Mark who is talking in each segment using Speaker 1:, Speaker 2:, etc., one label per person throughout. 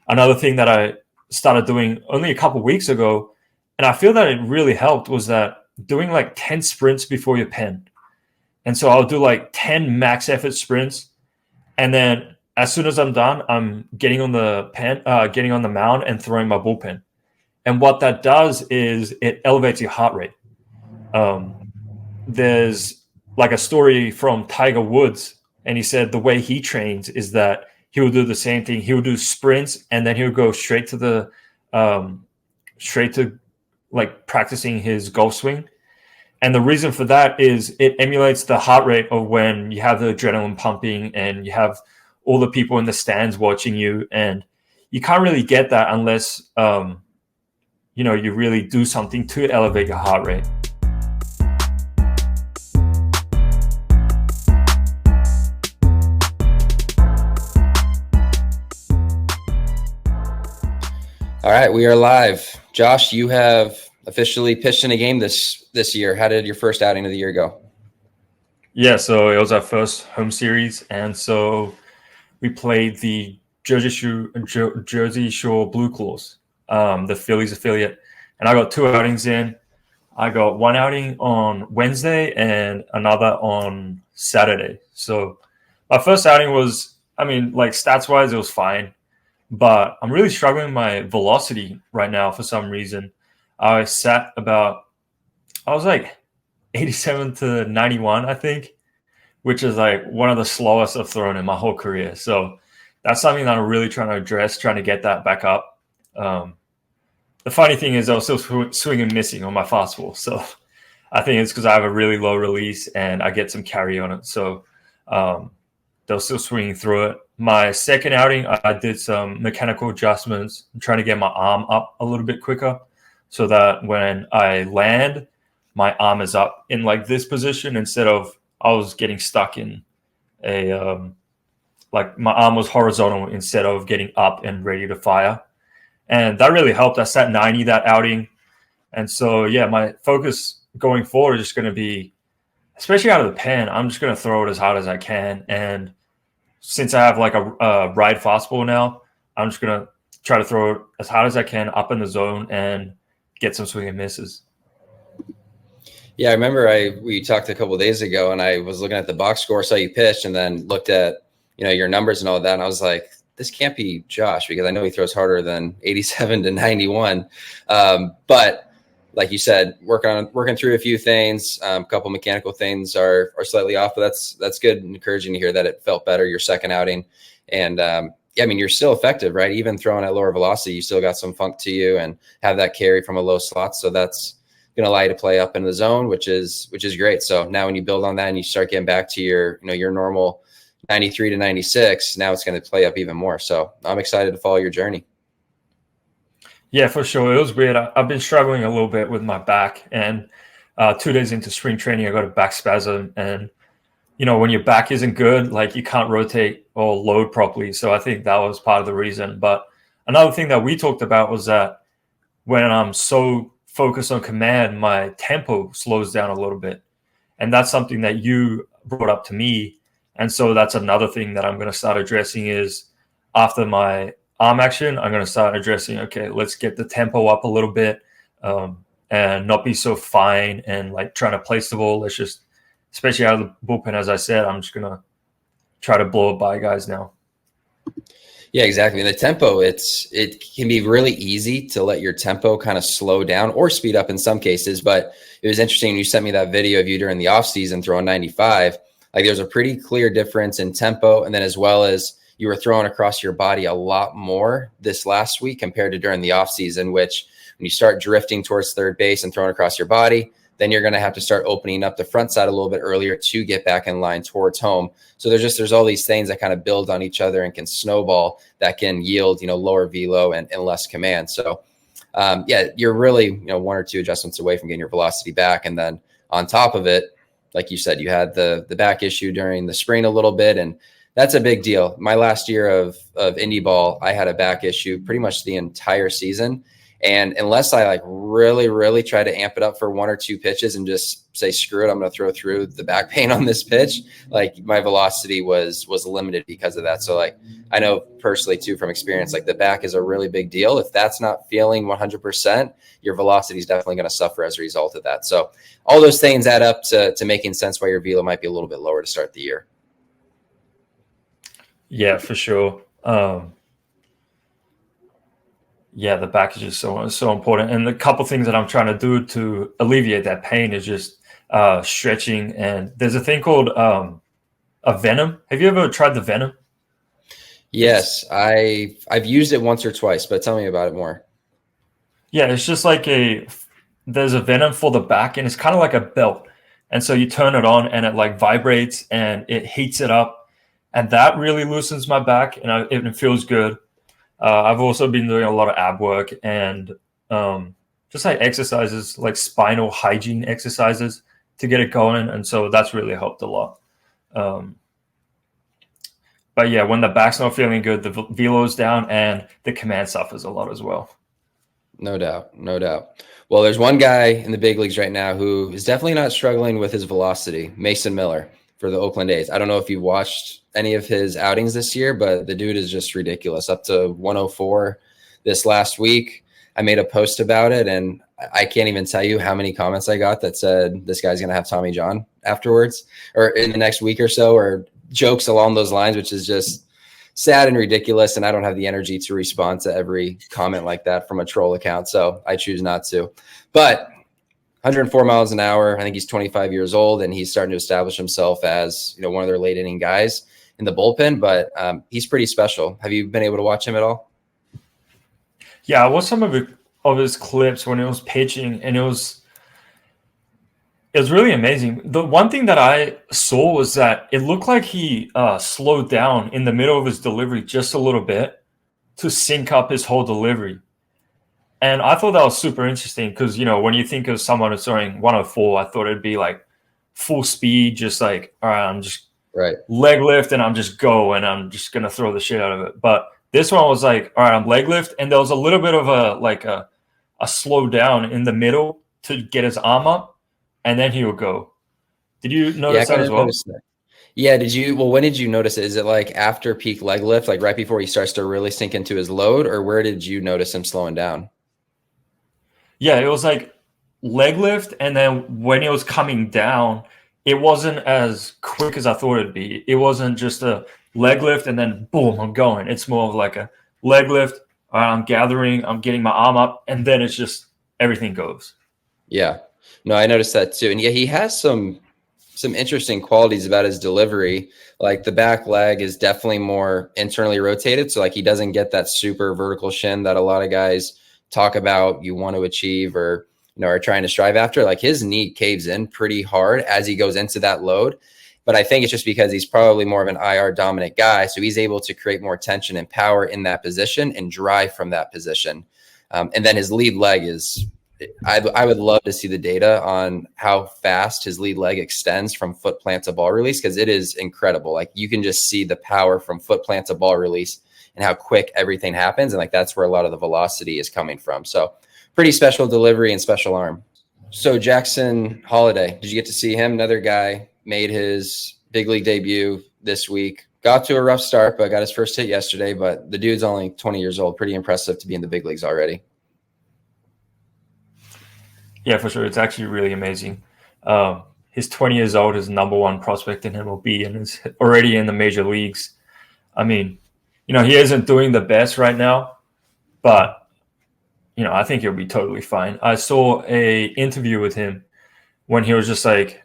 Speaker 1: another thing that I started doing only a couple weeks ago, and I feel that it really helped, was that doing like 10 sprints before your pen. And so I'll do like 10 max effort sprints. And then as soon as I'm done, I'm getting on the getting on the mound and throwing my bullpen. And what that does is it elevates your heart rate. There's like a story from Tiger Woods, and he said the way he trains is that he will do the same thing. He will do sprints, and then he'll go straight to like practicing his golf swing. And the reason for that is it emulates the heart rate of when you have the adrenaline pumping and you have all the people in the stands watching you. And you can't really get that unless, you really do something to elevate your heart rate.
Speaker 2: All right, we are live. Josh, you have officially pitched in a game this year. How did your first outing of the year go?
Speaker 1: Yeah, so it was our first home series, and so we played the Jersey Shore Blue Claws, the Phillies affiliate, and I got 2 outings in. I got 1 outing on Wednesday and another on Saturday. So my first outing was, stats-wise, it was fine. But I'm really struggling with my velocity right now for some reason. I was like 87 to 91, I think, which is like one of the slowest I've thrown in my whole career. So that's something that I'm really trying to address, trying to get that back up. The funny thing is I was still swinging missing on my fastball. So I think it's because I have a really low release and I get some carry on it. So they're still swinging through it. My second outing, I did some mechanical adjustments. I'm trying to get my arm up a little bit quicker so that when I land, my arm is up in like this position instead of I was getting stuck in like my arm was horizontal instead of getting up and ready to fire. And that really helped. I sat 90 that outing. And so, yeah, my focus going forward is just going to be, especially out of the pen, I'm just going to throw it as hard as I can. And since I have like a ride fastball now, I'm just going to try to throw it as hard as I can up in the zone and get some swing and misses.
Speaker 2: Yeah, I remember we talked a couple of days ago and I was looking at the box score, saw you pitched, and then looked at, your numbers and all that. And I was like, this can't be Josh because I know he throws harder than 87 to 91. But like you said, working through a few things, a couple mechanical things are slightly off, but that's good and encouraging to hear that it felt better your second outing. And you're still effective, right? Even throwing at lower velocity, you still got some funk to you and have that carry from a low slot. So that's going to allow you to play up in the zone, which is great. So now when you build on that and you start getting back to your normal 93 to 96, now it's going to play up even more. So I'm excited to follow your journey.
Speaker 1: Yeah, for sure. It was weird. I've been struggling a little bit with my back, and 2 days into spring training, I got a back spasm. And, when your back isn't good, like you can't rotate or load properly. So I think that was part of the reason. But another thing that we talked about was that when I'm so focused on command, my tempo slows down a little bit. And that's something that you brought up to me. And so that's another thing that I'm going to start addressing is after my arm action, I'm going to start addressing, okay, let's get the tempo up a little bit and not be so fine and like trying to place the ball. Let's just, especially out of the bullpen, as I said, I'm just going to try to blow it by guys now.
Speaker 2: Yeah, exactly. And the tempo, it can be really easy to let your tempo kind of slow down or speed up in some cases. But it was interesting when you sent me that video of you during the offseason throwing 95. Like there's a pretty clear difference in tempo. And then as well as you were throwing across your body a lot more this last week compared to during the offseason, which when you start drifting towards third base and throwing across your body, then you're going to have to start opening up the front side a little bit earlier to get back in line towards home. So there's all these things that kind of build on each other and can snowball that can yield, lower velo and less command. So you're really, 1 or 2 adjustments away from getting your velocity back. And then on top of it, like you said, you had the back issue during the spring a little bit, and that's a big deal. My last year of indie ball, I had a back issue pretty much the entire season. And unless I like really, really try to amp it up for 1 or 2 pitches and just say, screw it, I'm going to throw through the back pain on this pitch, like my velocity was limited because of that. So like, I know personally too, from experience, like the back is a really big deal. If that's not feeling 100%, your velocity is definitely going to suffer as a result of that. So all those things add up to making sense why your velo might be a little bit lower to start the year.
Speaker 1: Yeah, for sure. Yeah, the back is just so important. And the couple things that I'm trying to do to alleviate that pain is just stretching. And there's a thing called a Venom. Have you ever tried the Venom?
Speaker 2: Yes, I've used it once or twice, but tell me about it more.
Speaker 1: Yeah, it's just like there's a Venom for the back, and it's kind of like a belt. And so you turn it on, and it like vibrates, and it heats it up, and that really loosens my back, and it feels good. I've also been doing a lot of ab work and just like exercises, like spinal hygiene exercises to get it going. And so that's really helped a lot. But yeah, when the back's not feeling good, the velo's down and the command suffers a lot as well.
Speaker 2: No doubt. No doubt. Well, there's one guy in the big leagues right now who is definitely not struggling with his velocity, Mason Miller for the Oakland A's. I don't know if you've watched any of his outings this year, but the dude is just ridiculous. Up to 104 this last week. I made a post about it, and I can't even tell you how many comments I got that said this guy's going to have Tommy John afterwards or in the next week or so, or jokes along those lines, which is just sad and ridiculous. And I don't have the energy to respond to every comment like that from a troll account. So I choose not to. But 104 miles an hour. I think he's 25 years old, and he's starting to establish himself as, one of their late inning guys in the bullpen. But he's pretty special. Have you been able to watch him at all?
Speaker 1: Yeah, I watched some of his clips when he was pitching, and it was really amazing. The one thing that I saw was that it looked like he slowed down in the middle of his delivery just a little bit to sync up his whole delivery. And I thought that was super interesting because, when you think of someone who's throwing 104, I thought it'd be like full speed, just like, all right, I'm just leg lift and I'm just go and I'm just going to throw the shit out of it. But this one was like, all right, I'm leg lift. And there was a little bit of a slow down in the middle to get his arm up, and then he would go. Did you notice that as well?
Speaker 2: Yeah. When did you notice it? Is it like after peak leg lift, like right before he starts to really sink into his load, or where did you notice him slowing down?
Speaker 1: Yeah, it was like leg lift, and then when it was coming down, it wasn't as quick as I thought it'd be. It wasn't just a leg lift and then boom, I'm going. It's more of like a leg lift. All right, I'm gathering, I'm getting my arm up, and then it's just everything goes.
Speaker 2: Yeah. No, I noticed that too. And yeah, he has some interesting qualities about his delivery. Like the back leg is definitely more internally rotated. So like he doesn't get that super vertical shin that a lot of guys talk about you want to achieve or are trying to strive after. Like his knee caves in pretty hard as he goes into that load. But I think it's just because he's probably more of an IR dominant guy. So he's able to create more tension and power in that position and drive from that position. And then his lead leg is, I would love to see the data on how fast his lead leg extends from foot plant to ball release, because it is incredible. Like you can just see the power from foot plant to ball release and how quick everything happens. And like, that's where a lot of the velocity is coming from. So pretty special delivery and special arm. So Jackson Holiday, did you get to see him? Another guy made his big league debut this week. Got to a rough start, but got his first hit yesterday. But the dude's only 20 years old. Pretty impressive to be in the big leagues already.
Speaker 1: Yeah, for sure. It's actually really amazing. He's 20 years old, his number one prospect in MLB, and is already in the major leagues. I mean, he isn't doing the best right now, but, I think he'll be totally fine. I saw a interview with him when he was just like,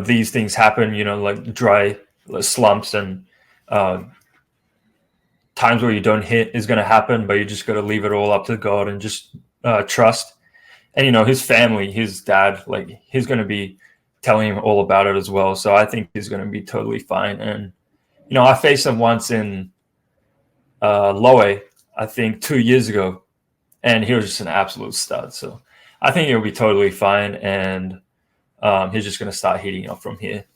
Speaker 1: these things happen, like dry slumps and times where you don't hit is going to happen, but you just got to leave it all up to God and just trust. And, his family, his dad, like he's going to be telling him all about it as well. So I think he's going to be totally fine. And, I faced him once in Lowe, I think 2 years ago, and he was just an absolute stud. So I think he'll be totally fine. And he's just going to start heating up from here.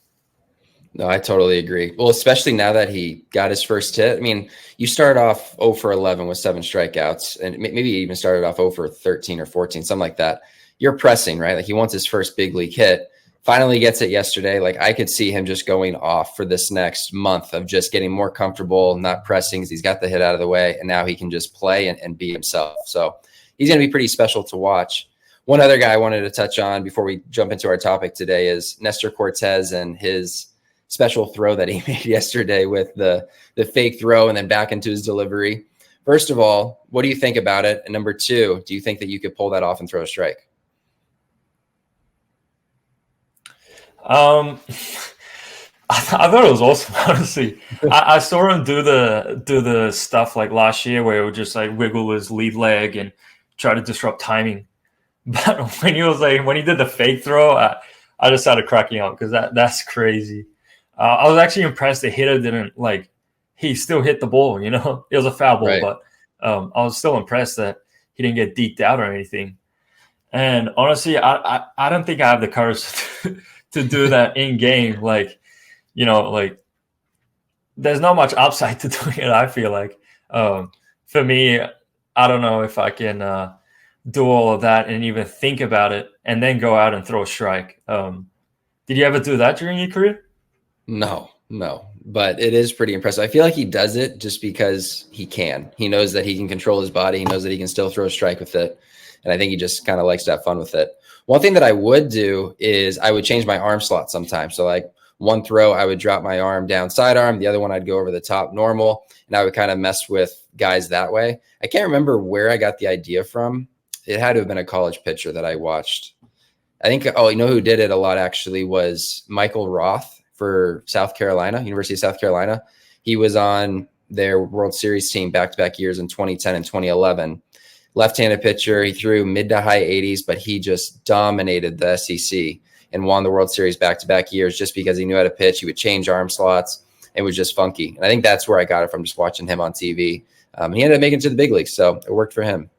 Speaker 2: No, I totally agree. Well, especially now that he got his first hit. I mean, you start off 0 for 11 with 7 strikeouts, and maybe even started off 0 for 13 or 14, something like that. You're pressing, right? Like he wants his first big league hit. Finally gets it yesterday. Like I could see him just going off for this next month of just getting more comfortable, not pressing because he's got the hit out of the way, and now he can just play and be himself. So he's going to be pretty special to watch. One other guy I wanted to touch on before we jump into our topic today is Nestor Cortez and his special throw that he made yesterday with the fake throw and then back into his delivery. First of all, what do you think about it? And number two, do you think that you could pull that off and throw a strike?
Speaker 1: I thought it was awesome, honestly. I saw him do the stuff like last year where he would just like wiggle his lead leg and try to disrupt timing. But when he did the fake throw, I just started cracking up because that's crazy. I was actually impressed the hitter he still hit the ball, you know? It was a foul ball, right. But I was still impressed that he didn't get deked out or anything. And honestly, I don't think I have the courage to do that in game. Like, you know, like there's not much upside to doing it, I feel like. For me, I don't know if I can do all of that and even think about it and then go out and throw a strike. Did you ever do that during your career?
Speaker 2: No, but it is pretty impressive. I feel like he does it just because he can. He knows that he can control his body. He knows that he can still throw a strike with it. And I think he just kind of likes to have fun with it. One thing that I would do is I would change my arm slot sometimes. So like one throw, I would drop my arm down sidearm. The other one, I'd go over the top normal. And I would kind of mess with guys that way. I can't remember where I got the idea from. It had to have been a college pitcher that I watched. I think, you know who did it a lot actually was Michael Roth for South Carolina, University of South Carolina. He was on their World Series team back-to-back years in 2010 and 2011. Left-handed pitcher. He threw mid to high 80s, but he just dominated the SEC and won the World Series back-to-back years just because he knew how to pitch. He would change arm slots. It was just funky. And I think that's where I got it from, just watching him on TV. He ended up making it to the big leagues, so it worked for him.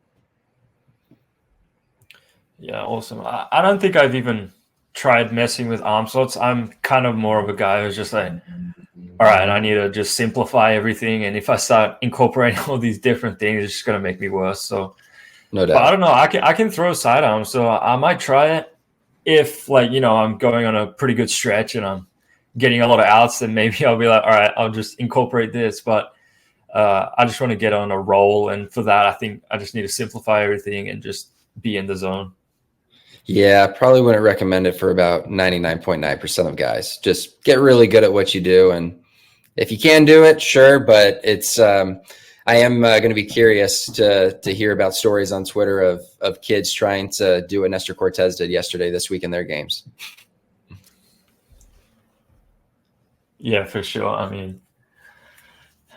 Speaker 1: Yeah, awesome. I don't think I've even tried messing with arm slots. I'm kind of more of a guy who's just like, all right, I need to just simplify everything. And if I start incorporating all these different things, it's just going to make me worse. So,
Speaker 2: no doubt.
Speaker 1: But I don't know. I can throw sidearm, so I might try it if, like, you know, I'm going on a pretty good stretch and I'm getting a lot of outs. Then maybe I'll be like, all right, I'll just incorporate this. But I just want to get on a roll, and for that, I think I just need to simplify everything and just be in the zone.
Speaker 2: Yeah, probably wouldn't recommend it for about 99.9% of guys. Just get really good at what you do. And if you can do it, sure. But it's, I am going to be curious to hear about stories on Twitter of kids trying to do what Nestor Cortez did yesterday, this week in their games.
Speaker 1: Yeah, for sure. I mean,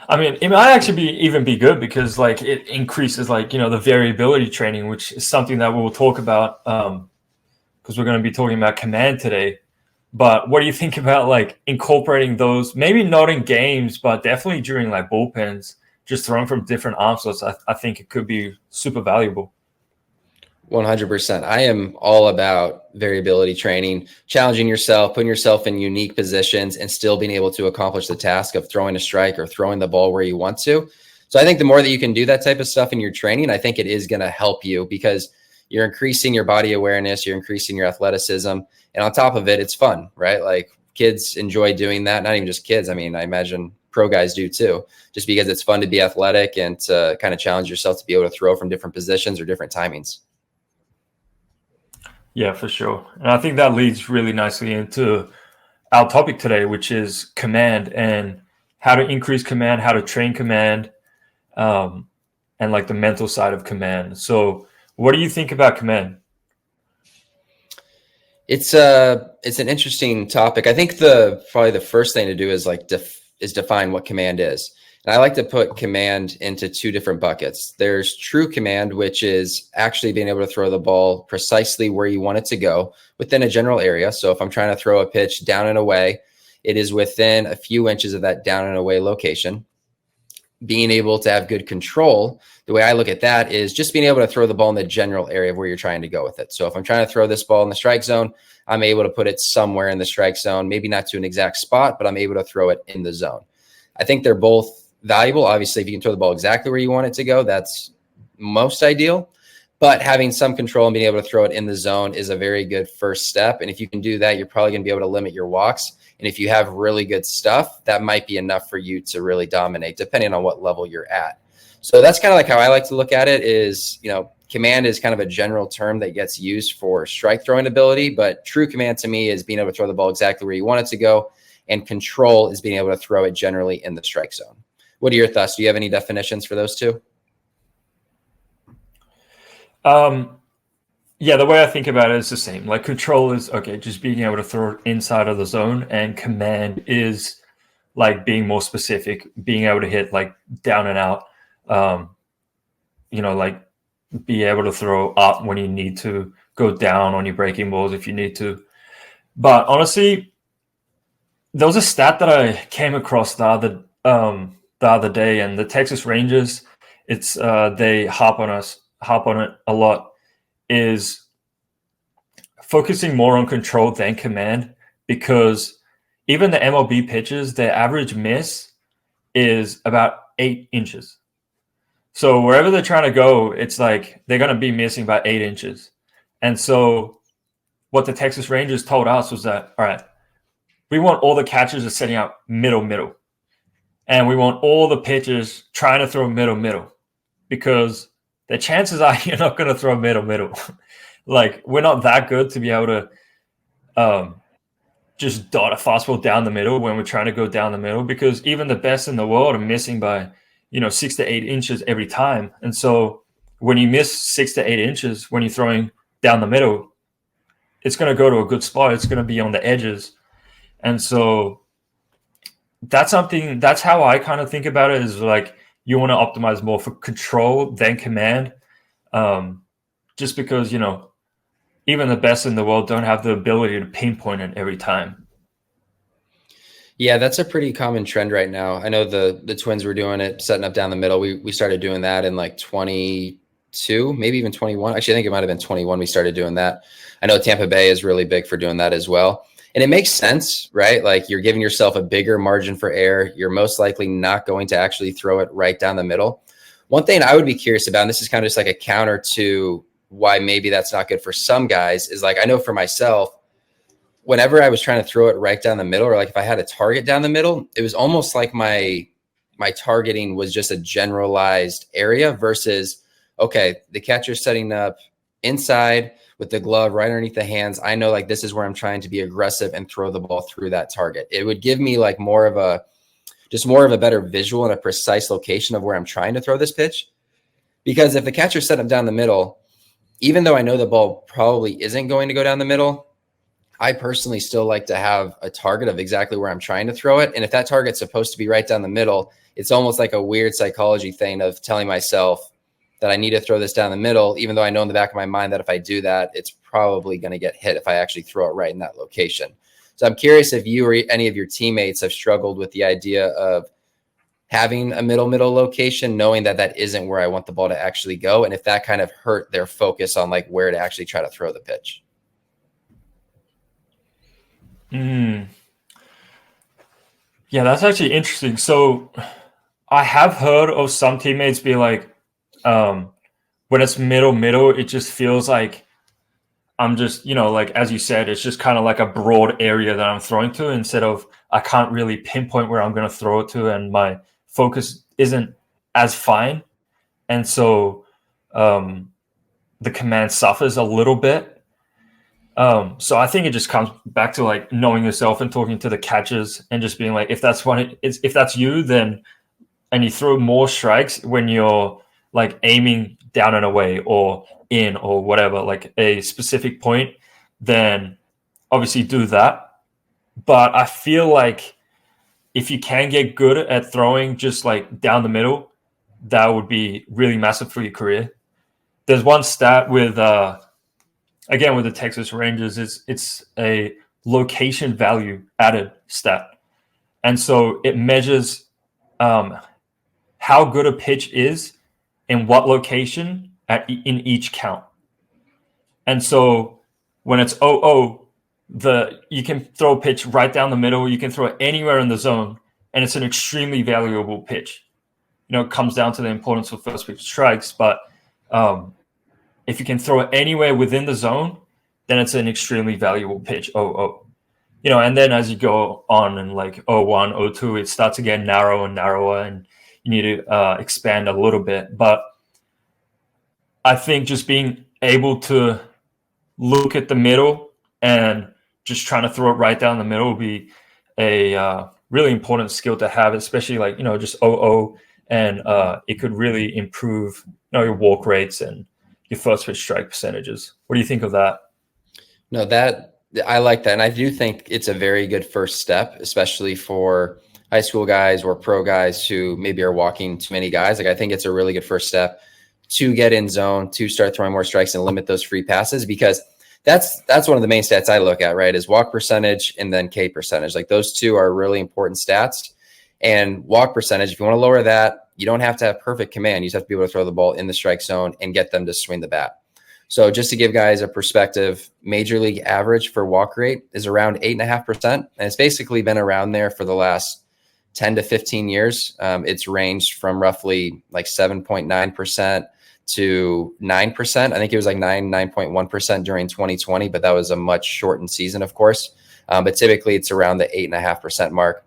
Speaker 1: it might actually even be good because like it increases like, you know, the variability training, which is something that we'll talk about because we're going to be talking about command today. But what do you think about like incorporating those, maybe not in games, but definitely during like bullpens, just throwing from different arm slots? I think it could be super valuable.
Speaker 2: 100%. I am all about variability training, challenging yourself, putting yourself in unique positions and still being able to accomplish the task of throwing a strike or throwing the ball where you want to. So I think the more that you can do that type of stuff in your training, I think it is going to help you because you're increasing your body awareness, you're increasing your athleticism. And on top of it, it's fun, right? Like kids enjoy doing that. Not even just kids. I mean, I imagine pro guys do too, just because it's fun to be athletic and to kind of challenge yourself to be able to throw from different positions or different timings.
Speaker 1: Yeah, for sure. And I think that leads really nicely into our topic today, which is command and how to increase command, how to train command, and like the mental side of command. So what do you think about command?
Speaker 2: It's an interesting topic. I think probably the first thing to do is like define what command is. And I like to put command into two different buckets. There's true command, which is actually being able to throw the ball precisely where you want it to go within a general area. So if I'm trying to throw a pitch down and away, it is within a few inches of that down and away location. being able to have good control, the way I look at that is just being able to throw the ball in the general area of where you're trying to go with it. So if I'm trying to throw this ball in the strike zone, I'm able to put it somewhere in the strike zone, maybe not to an exact spot, but I'm able to throw it in the zone. I think they're both valuable. Obviously, if you can throw the ball exactly where you want it to go, that's most ideal. But having some control and being able to throw it in the zone is a very good first step. And if you can do that, you're probably going to be able to limit your walks. And if you have really good stuff, that might be enough for you to really dominate, depending on what level you're at. So that's kind of like how I like to look at it is, command is kind of a general term that gets used for strike throwing ability, but true command to me is being able to throw the ball exactly where you want it to go. And control is being able to throw it generally in the strike zone. What are your thoughts? Do you have any definitions for those two?
Speaker 1: Yeah, the way I think about it is the same. Like control is okay, just being able to throw it inside of the zone, and command is like being more specific, being able to hit like down and out. Like be able to throw up when you need to, go down on your breaking balls if you need to. But honestly, there was a stat that I came across the other day, and the Texas Rangers, it's they harp on it a lot, is focusing more on control than command, because even the MLB pitchers, their average miss is about 8 inches. So wherever they're trying to go, it's like they're going to be missing by 8 inches. And so what the Texas Rangers told us was that, all right, we want all the catchers are setting out middle. And we want all the pitchers trying to throw middle, because the chances are you're not going to throw middle. Like, we're not that good to be able to just dot a fastball down the middle when we're trying to go down the middle, because even the best in the world are missing by, 6 to 8 inches every time. And so when you miss 6 to 8 inches, when you're throwing down the middle, it's going to go to a good spot. It's going to be on the edges. And so that's how I kind of think about it, is like you want to optimize more for control than command. Just because, even the best in the world don't have the ability to pinpoint it every time.
Speaker 2: Yeah, that's a pretty common trend right now. I know the Twins were doing it, setting up down the middle. We started doing that in like 22, maybe even 21. Actually, I think it might have been 21 we started doing that. I know Tampa Bay is really big for doing that as well. And it makes sense, right? Like, you're giving yourself a bigger margin for error. You're most likely not going to actually throw it right down the middle. One thing I would be curious about, and this is kind of just like a counter to why maybe that's not good for some guys, is like, I know for myself, whenever I was trying to throw it right down the middle, or like if I had a target down the middle, it was almost like my targeting was just a generalized area versus, okay, the catcher's setting up inside with the glove right underneath the hands. I know like this is where I'm trying to be aggressive and throw the ball through that target. It would give me like more of a better visual and a precise location of where I'm trying to throw this pitch. Because if the catcher's set up down the middle, even though I know the ball probably isn't going to go down the middle, I personally still like to have a target of exactly where I'm trying to throw it. And if that target's supposed to be right down the middle, it's almost like a weird psychology thing of telling myself that I need to throw this down the middle, even though I know in the back of my mind that if I do that, it's probably going to get hit if I actually throw it right in that location. So I'm curious if you or any of your teammates have struggled with the idea of having a middle location, knowing that that isn't where I want the ball to actually go, and if that kind of hurt their focus on like where to actually try to throw the pitch.
Speaker 1: Yeah, that's actually interesting. So I have heard of some teammates be like, when it's middle, it just feels like I'm just, like, as you said, it's just kind of like a broad area that I'm throwing to, instead of I can't really pinpoint where I'm going to throw it to, and my focus isn't as fine. And so the command suffers a little bit. So I think it just comes back to like knowing yourself and talking to the catchers and just being like, if that's you, then, and you throw more strikes when you're like aiming down and away or in or whatever, like a specific point, then obviously do that. But I feel like if you can get good at throwing just like down the middle, that would be really massive for your career. There's one stat with again with the Texas Rangers, it's a location value added stat, and so it measures how good a pitch is in what location in each count. And so when it's 0-0, you can throw a pitch right down the middle. You can throw it anywhere in the zone, and it's an extremely valuable pitch. It comes down to the importance of first pitch strikes, but if you can throw it anywhere within the zone, then it's an extremely valuable pitch, 0-0. And then as you go on and like 0-1, 0-2, it starts to get narrower and narrower, and you need to expand a little bit. But I think just being able to look at the middle and just trying to throw it right down the middle will be a really important skill to have, especially like, just 0-0, and it could really improve, your walk rates and your first pitch strike percentages. What do you think of that?
Speaker 2: No, I like that. And I do think it's a very good first step, especially for high school guys or pro guys who maybe are walking too many guys. Like, I think it's a really good first step to get in zone, to start throwing more strikes and limit those free passes, because that's one of the main stats I look at, right? Is walk percentage and then K percentage. Like, those two are really important stats. And walk percentage, if you want to lower that, you don't have to have perfect command. You just have to be able to throw the ball in the strike zone and get them to swing the bat. So just to give guys a perspective, major league average for walk rate is around 8.5%. And it's basically been around there for the last 10 to 15 years. It's ranged from roughly like 7.9% to 9%. I think it was like 9.1% during 2020, but that was a much shortened season, of course. But typically it's around the 8.5% mark.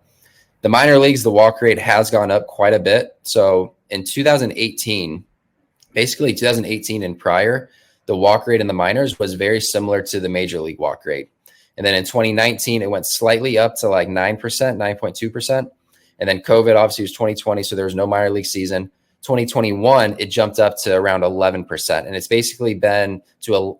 Speaker 2: The minor leagues, the walk rate has gone up quite a bit. So in 2018, basically 2018 and prior, the walk rate in the minors was very similar to the major league walk rate. And then in 2019, it went slightly up to like 9%, 9.2%. And then COVID obviously was 2020, so there was no minor league season. 2021, it jumped up to around 11%. And it's basically been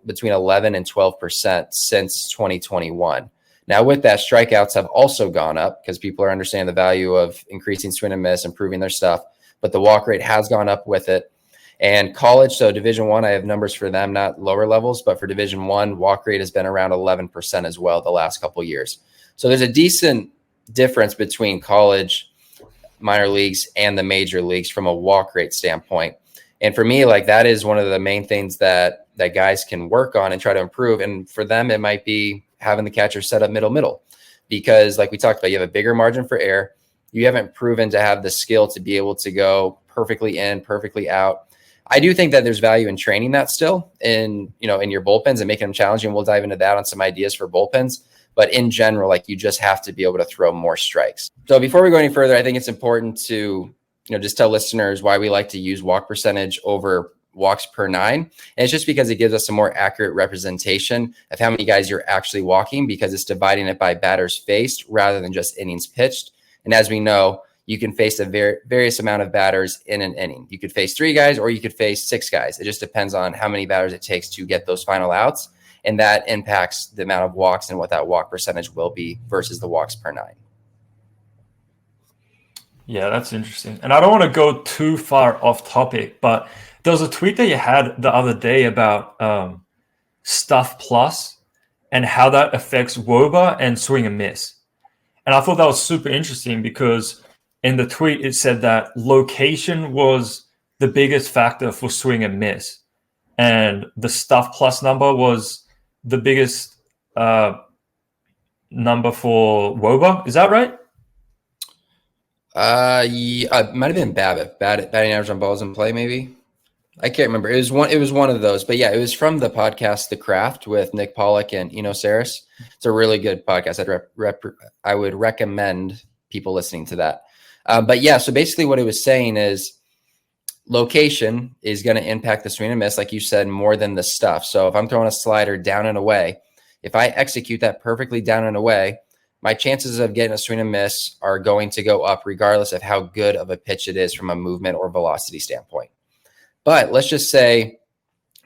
Speaker 2: between 11 and 12% since 2021. Now, with that, strikeouts have also gone up because people are understanding the value of increasing swing and miss, improving their stuff. But the walk rate has gone up with it. And college, so Division I, I have numbers for them, not lower levels, but for Division I, walk rate has been around 11% as well the last couple of years. So there's a decent difference between college, minor leagues, and the major leagues from a walk rate standpoint. And for me, like, that is one of the main things that guys can work on and try to improve. And for them, it might be having the catcher set up middle, because like we talked about, you have a bigger margin for error. You haven't proven to have the skill to be able to go perfectly in, perfectly out. I do think that there's value in training that still in your bullpens and making them challenging. We'll dive into that on some ideas for bullpens. But in general, like, you just have to be able to throw more strikes. So before we go any further, I think it's important to, just tell listeners why we like to use walk percentage over walks per 9. And it's just because it gives us a more accurate representation of how many guys you're actually walking, because it's dividing it by batters faced rather than just innings pitched. And as we know, you can face a various amount of batters in an inning. You could face 3 guys or you could face 6 guys. It just depends on how many batters it takes to get those final outs. And that impacts the amount of walks and what that walk percentage will be versus the walks per 9.
Speaker 1: Yeah, that's interesting. And I don't want to go too far off topic, but there was a tweet that you had the other day about Stuff Plus and how that affects WOBA and swing and miss. And I thought that was super interesting because in the tweet, it said that location was the biggest factor for swing and miss. And the Stuff Plus number was the biggest number for WOBA. Is that right?
Speaker 2: Yeah, it might have been BABIP, batting average on balls in play, maybe. I can't remember. It was one of those. But yeah, it was from the podcast The Craft with Nick Pollock and Eno Saris. It's a really good podcast. I would recommend people listening to that. But yeah, so basically what it was saying is location is going to impact the swing and miss, like you said, more than the stuff. So if I'm throwing a slider down and away, if I execute that perfectly down and away, my chances of getting a swing and miss are going to go up regardless of how good of a pitch it is from a movement or velocity standpoint. But let's just say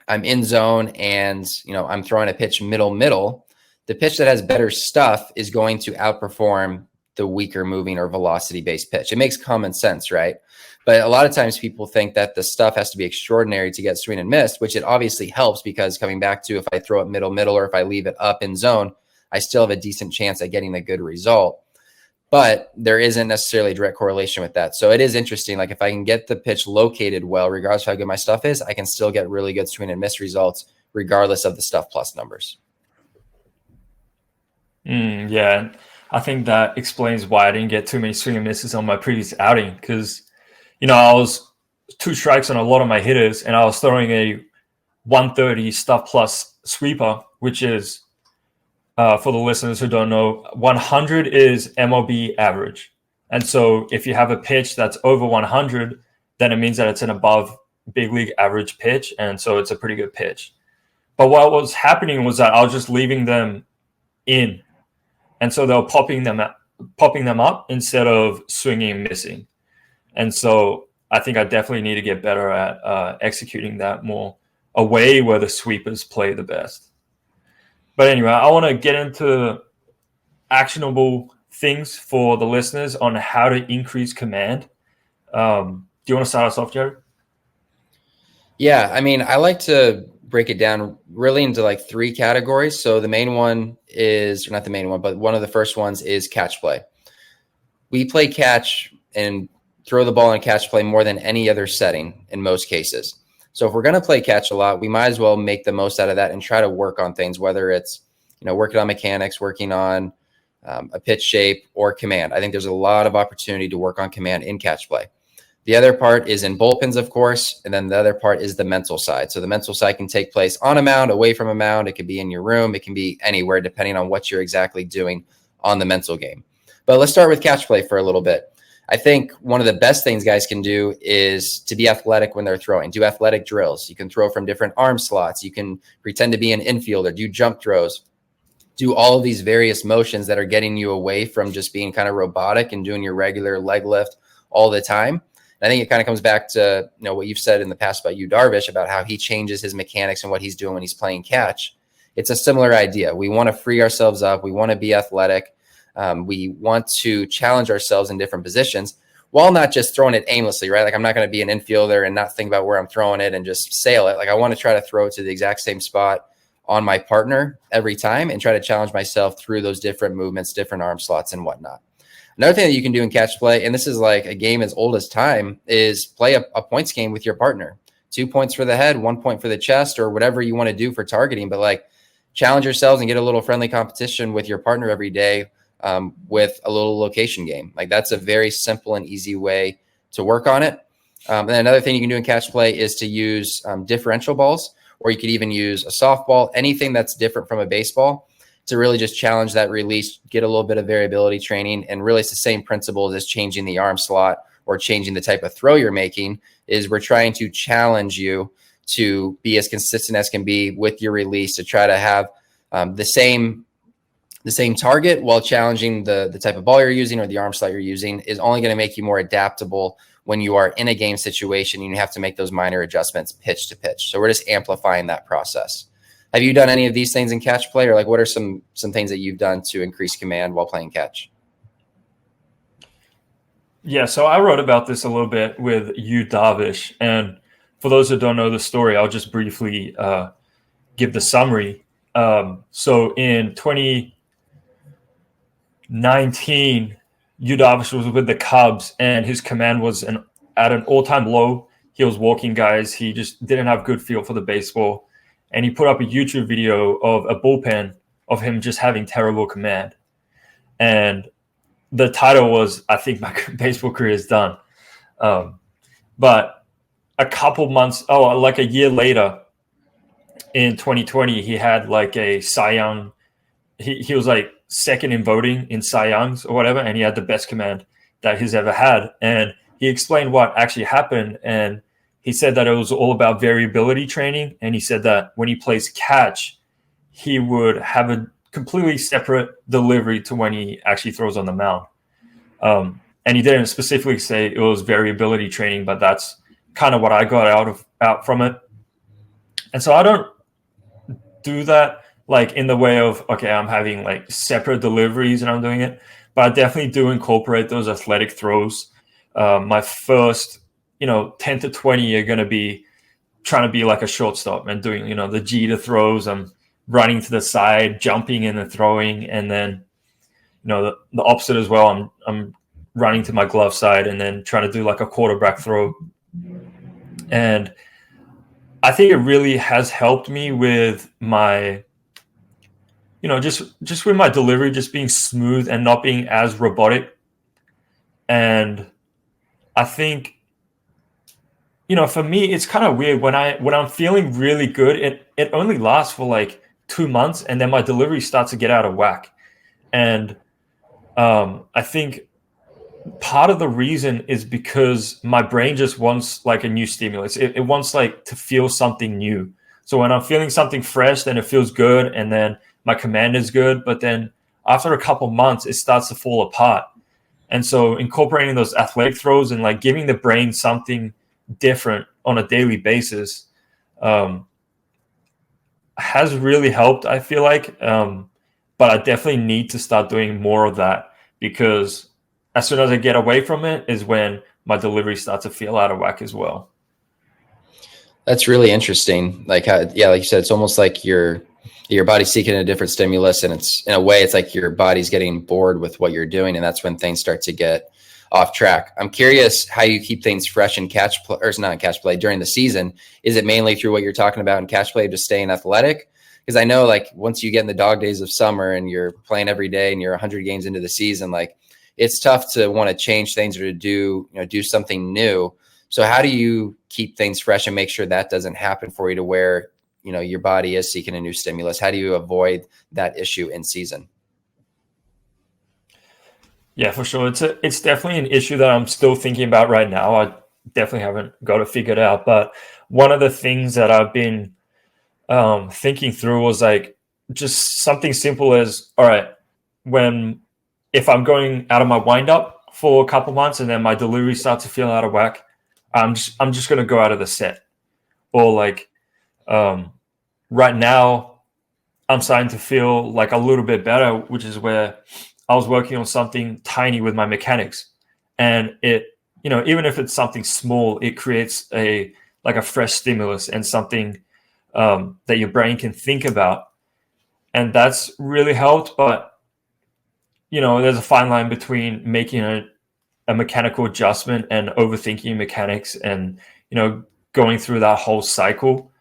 Speaker 2: I'm in zone and, I'm throwing a pitch middle. The pitch that has better stuff is going to outperform the weaker moving or velocity based pitch. It makes common sense, right? But a lot of times people think that the stuff has to be extraordinary to get swing and miss, which it obviously helps, because coming back to if I throw it middle, or if I leave it up in zone, I still have a decent chance at getting a good result. but there isn't necessarily a direct correlation with that. So it is interesting. Like if I can get the pitch located well, regardless of how good my stuff is, I can still get really good swing and miss results regardless of the stuff plus numbers.
Speaker 1: Yeah, I think that explains why I didn't get too many swing and misses on my previous outing, because I was 2 strikes on a lot of my hitters, and I was throwing a 130 stuff plus sweeper, which is, for the listeners who don't know, 100 is MLB average. And so if you have a pitch that's over 100, then it means that it's an above big league average pitch. And so it's a pretty good pitch. But what was happening was that I was just leaving them in. And so they were popping them up instead of swinging and missing. And so I think I definitely need to get better at executing that more away where the sweepers play the best. But anyway, I want to get into actionable things for the listeners on how to increase command. Do you want to start us off, Jared?
Speaker 2: Yeah, I mean, I like to break it down really into like 3 categories. So the main one is, or not the main one, but one of the first ones is catch play. We play catch and throw the ball in catch play more than any other setting in most cases. So if we're going to play catch a lot, we might as well make the most out of that and try to work on things, whether it's, working on mechanics, working on a pitch shape or command. I think there's a lot of opportunity to work on command in catch play. The other part is in bullpens, of course, and then the other part is the mental side. So the mental side can take place on a mound, away from a mound. It can be in your room. It can be anywhere, depending on what you're exactly doing on the mental game. But let's start with catch play for a little bit. I think one of the best things guys can do is to be athletic when they're throwing. Do athletic drills. You can throw from different arm slots. You can pretend to be an infielder, do jump throws, do all of these various motions that are getting you away from just being kind of robotic and doing your regular leg lift all the time. And I think it kind of comes back to what you've said in the past about Yu Darvish, about how he changes his mechanics and what he's doing when he's playing catch. It's a similar idea. We want to free ourselves up. We want to be athletic. We want to challenge ourselves in different positions while not just throwing it aimlessly, right? Like I'm not going to be an infielder and not think about where I'm throwing it and just sail it. Like I want to try to throw it to the exact same spot on my partner every time and try to challenge myself through those different movements, different arm slots and whatnot. Another thing that you can do in catch play, and this is like a game as old as time, is play a points game with your partner. 2 points for the head, 1 point for the chest, or whatever you want to do for targeting. But like challenge yourselves and get a little friendly competition with your partner every day with a little location game. Like that's a very simple and easy way to work on it. And then another thing you can do in catch play is to use differential balls, or you could even use a softball, anything that's different from a baseball, to really just challenge that release, get a little bit of variability training. And really it's the same principle as changing the arm slot or changing the type of throw you're making. Is we're trying to challenge you to be as consistent as can be with your release, to try to have the same target while challenging the type of ball you're using or the arm slot you're using. Is only going to make you more adaptable when you are in a game situation and you have to make those minor adjustments pitch to pitch. So we're just amplifying that process. Have you done any of these things in catch play, or like what are some things that you've done to increase command while playing catch?
Speaker 1: Yeah, so I wrote about this a little bit with Yu Darvish, and for those who don't know the story, I'll just briefly give the summary. So in 2019, Yu Darvish was with the Cubs, and his command was at an all-time low. He was walking guys. He just didn't have good feel for the baseball. And he put up a YouTube video of a bullpen of him just having terrible command. And the title was, I think my baseball career is done. But a couple months, like a year later, in 2020, he had like a Cy Young. He was like second in voting in Cy Youngs or whatever, and he had the best command that he's ever had. And he explained what actually happened, and he said that it was all about variability training. And he said that when he plays catch, he would have a completely separate delivery to when he actually throws on the mound. And he didn't specifically say it was variability training, but that's kind of what I got out from it. And so I don't do that like in the way of, okay, I'm having like separate deliveries and I'm doing it, but I definitely do incorporate those athletic throws. My first 10 to 20 are going to be trying to be like a shortstop and doing, the Jeter throws. I'm running to the side, jumping in and throwing. And then, the opposite as well. I'm running to my glove side and then trying to do like a quarterback throw. And I think it really has helped me with my, just with my delivery, just being smooth and not being as robotic. And I think, for me, it's kind of weird when I'm feeling really good, it only lasts for like 2 months, and then my delivery starts to get out of whack. And I think part of the reason is because my brain just wants like a new stimulus. It wants like to feel something new. So when I'm feeling something fresh, then it feels good, and then my command is good. But then after a couple months, it starts to fall apart. And so incorporating those athletic throws and like giving the brain something different on a daily basis has really helped, I feel like. But I definitely need to start doing more of that, because as soon as I get away from it is when my delivery starts to feel out of whack as well.
Speaker 2: That's really interesting. Like like you said, it's almost like your body's seeking a different stimulus, and it's, in a way, it's like your body's getting bored with what you're doing, and that's when things start to get off track. I'm curious how you keep things fresh in catch play, or not in catch play, during the season. Is it mainly through what you're talking about in catch play, just staying athletic? Because I know, like, once you get in the dog days of summer and you're playing every day and you're 100 games into the season, like, it's tough to want to change things or to do something new. So how do you keep things fresh and make sure that doesn't happen for you, to where, your body is seeking a new stimulus? How do you avoid that issue in season?
Speaker 1: Yeah, for sure. It's definitely an issue that I'm still thinking about right now. I definitely haven't got it figured out. But one of the things that I've been thinking through was like just something simple as, all right, if I'm going out of my wind up for a couple months and then my delivery starts to feel out of whack, I'm just going to go out of the set. Or like right now, I'm starting to feel like a little bit better, which is where I was working on something tiny with my mechanics, and it, even if it's something small, it creates a fresh stimulus and something that your brain can think about, and that's really helped. But there's a fine line between making a mechanical adjustment and overthinking mechanics, and going through that whole cycle.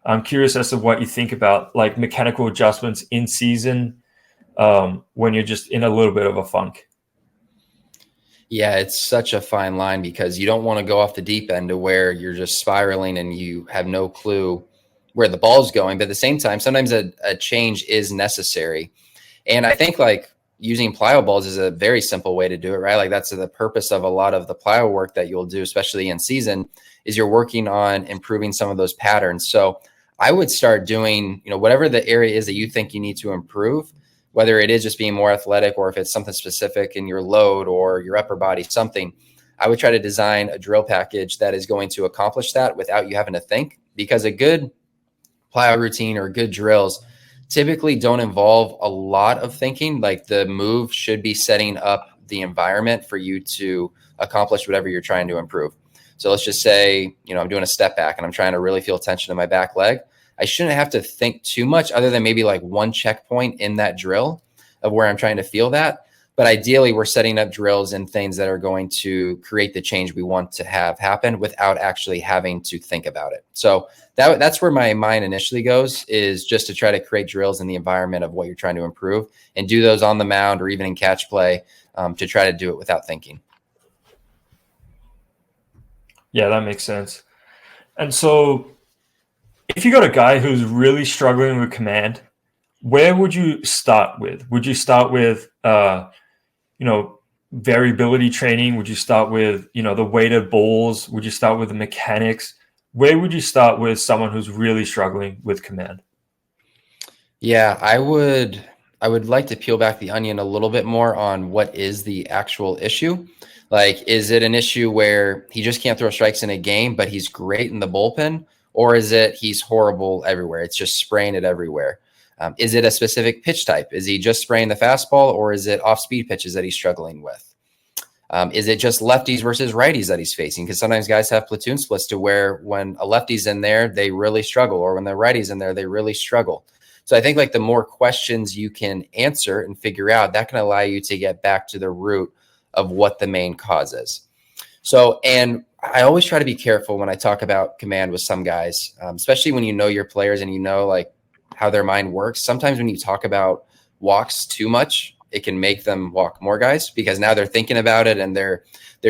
Speaker 1: I'm curious as to what you think about like mechanical adjustments in season when you're just in a little bit of a funk.
Speaker 2: Yeah, it's such a fine line, because you don't want to go off the deep end to where you're just spiraling and you have no clue where the ball's going. But at the same time, sometimes a change is necessary. And I think like using plyo balls is a very simple way to do it, right? Like that's the purpose of a lot of the plyo work that you'll do, especially in season, is you're working on improving some of those patterns. So I would start doing, whatever the area is that you think you need to improve, whether it is just being more athletic or if it's something specific in your load or your upper body, something. I would try to design a drill package that is going to accomplish that without you having to think, because a good plyo routine or good drills typically don't involve a lot of thinking. Like the move should be setting up the environment for you to accomplish whatever you're trying to improve. So let's just say, I'm doing a step back and I'm trying to really feel tension in my back leg. I shouldn't have to think too much other than maybe like one checkpoint in that drill of where I'm trying to feel that. But ideally, we're setting up drills and things that are going to create the change we want to have happen without actually having to think about it. So that's where my mind initially goes, is just to try to create drills in the environment of what you're trying to improve, and do those on the mound or even in catch play to try to do it without thinking.
Speaker 1: Yeah, that makes sense. And so if you got a guy who's really struggling with command, where would you start with? Would you start with, variability training? Would you start with, the weighted balls? Would you start with the mechanics? Where would you start with someone who's really struggling with command?
Speaker 2: Yeah, I would like to peel back the onion a little bit more on what is the actual issue. Like, is it an issue where he just can't throw strikes in a game, but he's great in the bullpen? Or is it he's horrible everywhere? It's just spraying it everywhere. Is it a specific pitch type? Is he just spraying the fastball, or is it off-speed pitches that he's struggling with? Is it just lefties versus righties that he's facing? Because sometimes guys have platoon splits to where when a lefty's in there, they really struggle, or when the righty's in there, they really struggle. So I think like the more questions you can answer and figure out, that can allow you to get back to the root of what the main cause is. So, and I always try to be careful when I talk about command with some guys, especially when you know your players and you know like how their mind works. Sometimes when you talk about walks too much, it can make them walk more guys because now they're thinking about it and they're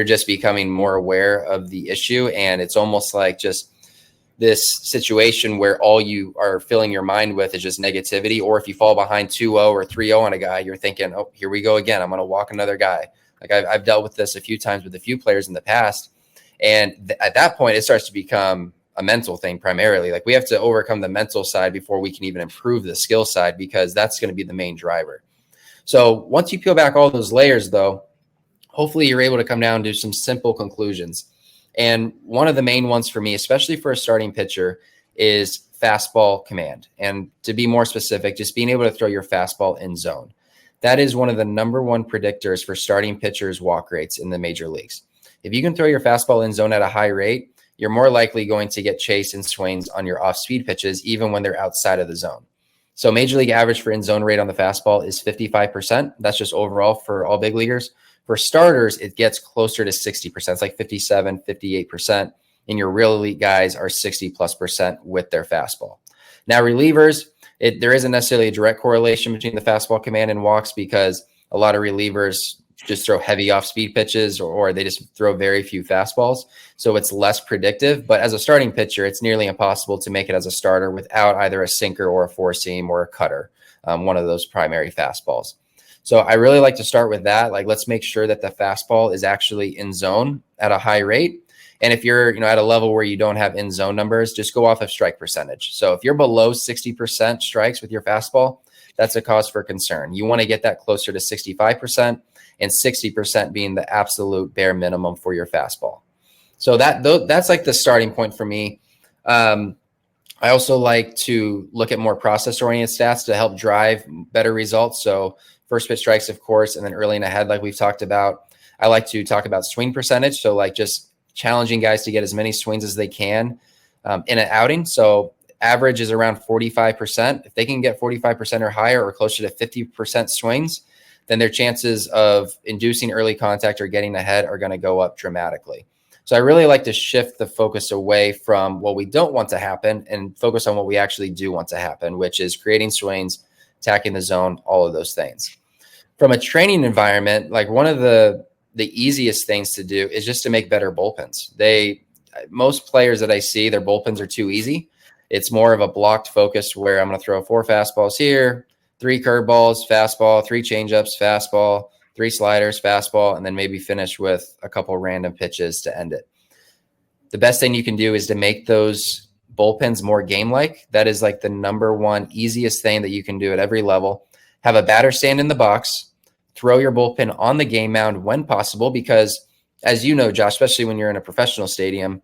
Speaker 2: just becoming more aware of the issue. And it's almost like just this situation where all you are filling your mind with is just negativity. Or if you fall behind 2-0 or 3-0 on a guy, you're thinking, oh, here we go again. I'm going to walk another guy. Like I've dealt with this a few times with a few players in the past. And at that point, it starts to become a mental thing primarily. Like we have to overcome the mental side before we can even improve the skill side, because that's going to be the main driver. So once you peel back all those layers, though, hopefully you're able to come down to some simple conclusions. And one of the main ones for me, especially for a starting pitcher, is fastball command. And to be more specific, just being able to throw your fastball in zone. That is one of the number one predictors for starting pitchers' walk rates in the major leagues. If you can throw your fastball in zone at a high rate, you're more likely going to get chase and swings on your off-speed pitches, even when they're outside of the zone. So major league average for in-zone rate on the fastball is 55%. That's just overall for all big leaguers. For starters, it gets closer to 60%. It's like 57, 58%. And your real elite guys are 60+% with their fastball. Now, relievers, there isn't necessarily a direct correlation between the fastball command and walks, because a lot of relievers just throw heavy off-speed pitches or they just throw very few fastballs. So it's less predictive. But as a starting pitcher, it's nearly impossible to make it as a starter without either a sinker or a four-seam or a cutter, one of those primary fastballs. So I really like to start with that. Like, let's make sure that the fastball is actually in zone at a high rate. And if you're, at a level where you don't have in zone numbers, just go off of strike percentage. So if you're below 60% strikes with your fastball, that's a cause for concern. You want to get that closer to 65%, and 60% being the absolute bare minimum for your fastball. So that's like the starting point for me. I also like to look at more process-oriented stats to help drive better results. So first pitch strikes, of course, and then early and ahead, like we've talked about. I like to talk about swing percentage. So like just challenging guys to get as many swings as they can in an outing. So average is around 45%. If they can get 45% or higher or closer to 50% swings, then their chances of inducing early contact or getting ahead are going to go up dramatically. So I really like to shift the focus away from what we don't want to happen and focus on what we actually do want to happen, which is creating swings, attacking the zone, all of those things. From a training environment, like one of the easiest things to do is just to make better bullpens. Most players that I see, their bullpens are too easy. It's more of a blocked focus where I'm going to throw 4 fastballs here, 3 curveballs, fastball, 3 changeups, fastball, 3 sliders, fastball, and then maybe finish with a couple random pitches to end it. The best thing you can do is to make those bullpens more game-like. That is like the number one easiest thing that you can do at every level. Have a batter stand in the box, throw your bullpen on the game mound when possible, because as you know, Josh, especially when you're in a professional stadium,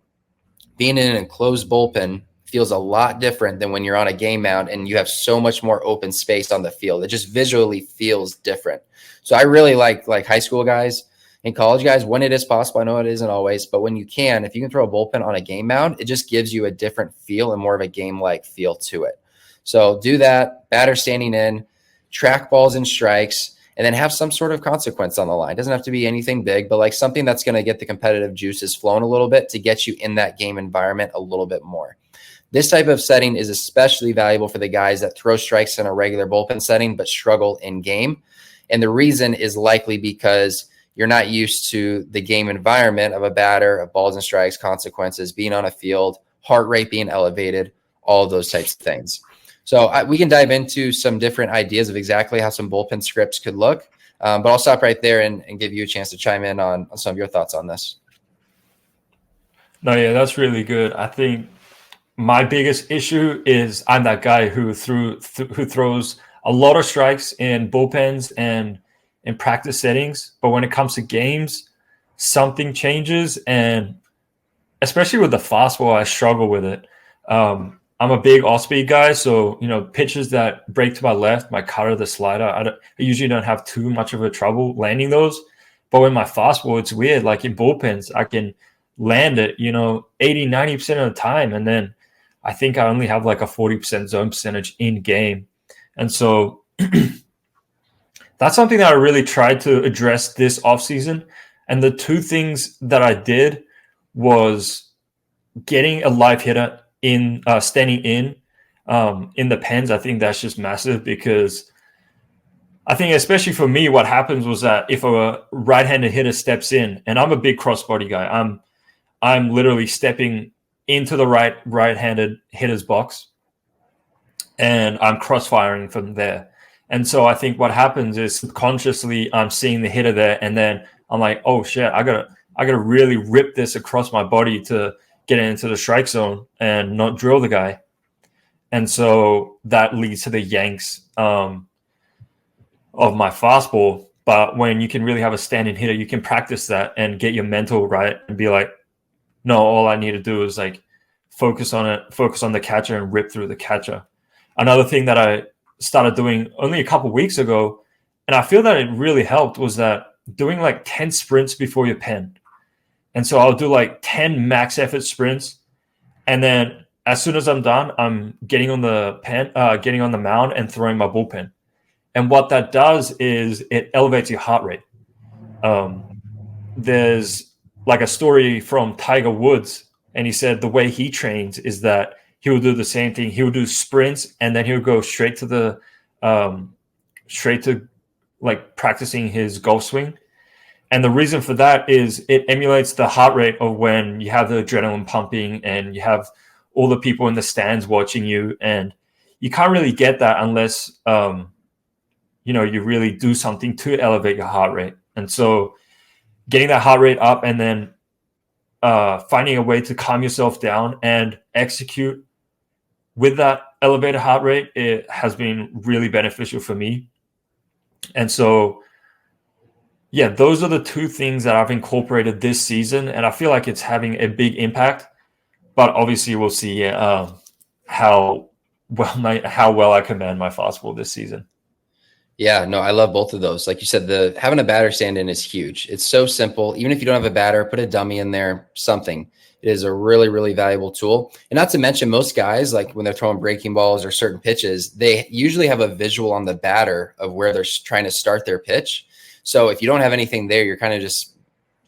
Speaker 2: being in an enclosed bullpen feels a lot different than when you're on a game mound and you have so much more open space on the field. It just visually feels different. So I really like high school guys and college guys, when it is possible. I know it isn't always, but when you can, if you can throw a bullpen on a game mound, it just gives you a different feel and more of a game-like feel to it. So do that, batter standing in, track balls and strikes, and then have some sort of consequence on the line. It doesn't have to be anything big, but like something that's going to get the competitive juices flowing a little bit to get you in that game environment a little bit more. This type of setting is especially valuable for the guys that throw strikes in a regular bullpen setting but struggle in game. And the reason is likely because you're not used to the game environment of a batter, of balls and strikes, consequences, being on a field, heart rate being elevated, all of those types of things. So we can dive into some different ideas of exactly how some bullpen scripts could look. But I'll stop right there and give you a chance to chime in on some of your thoughts on this.
Speaker 1: No, yeah, that's really good. I think my biggest issue is I'm that guy who throws a lot of strikes in bullpens and in practice settings. But when it comes to games, something changes. And especially with the fastball, I struggle with it. I'm a big off-speed guy. So, pitches that break to my left, my cutter, the slider, I usually don't have too much of a trouble landing those. But with my fastball, it's weird. Like in bullpens, I can land it, 80, 90% of the time. And then I think I only have like a 40% zone percentage in game. And so that's something that I really tried to address this offseason. And the two things that I did was getting a live hitter in, standing in the pens. I think that's just massive, because I think, especially for me, what happens was that if a right-handed hitter steps in, and I'm a big crossbody guy, I'm literally stepping into the right-handed hitter's box, and I'm cross-firing from there. And so I think what happens is, subconsciously I'm seeing the hitter there, and then I'm like, oh shit, I gotta really rip this across my body to get it into the strike zone and not drill the guy. And so that leads to the yanks of my fastball. But when you can really have a standing hitter, you can practice that and get your mental right and be like, no, all I need to do is like focus on the catcher and rip through the catcher. Another thing that I started doing only a couple of weeks ago, and I feel that it really helped, was that doing like 10 sprints before your pen. And so I'll do like 10 max effort sprints, and then as soon as I'm done, I'm getting on the mound and throwing my bullpen. And what that does is it elevates your heart rate. There's like a story from Tiger Woods, and he said the way he trains is that he will do the same thing. He will do sprints, and then he'll go straight to like practicing his golf swing. And the reason for that is it emulates the heart rate of when you have the adrenaline pumping and you have all the people in the stands watching you. And you can't really get that unless, you really do something to elevate your heart rate. And so getting that heart rate up, and then finding a way to calm yourself down and execute with that elevated heart rate, it has been really beneficial for me. And so, yeah, those are the two things that I've incorporated this season, and I feel like it's having a big impact. But obviously, we'll see how well I command my fastball this season.
Speaker 2: Yeah, no, I love both of those. Like you said, having a batter stand in is huge. It's so simple. Even if you don't have a batter, put a dummy in there, something. It is a really, really valuable tool. And not to mention, most guys, like when they're throwing breaking balls or certain pitches, they usually have a visual on the batter of where they're trying to start their pitch. So if you don't have anything there, you're kind of just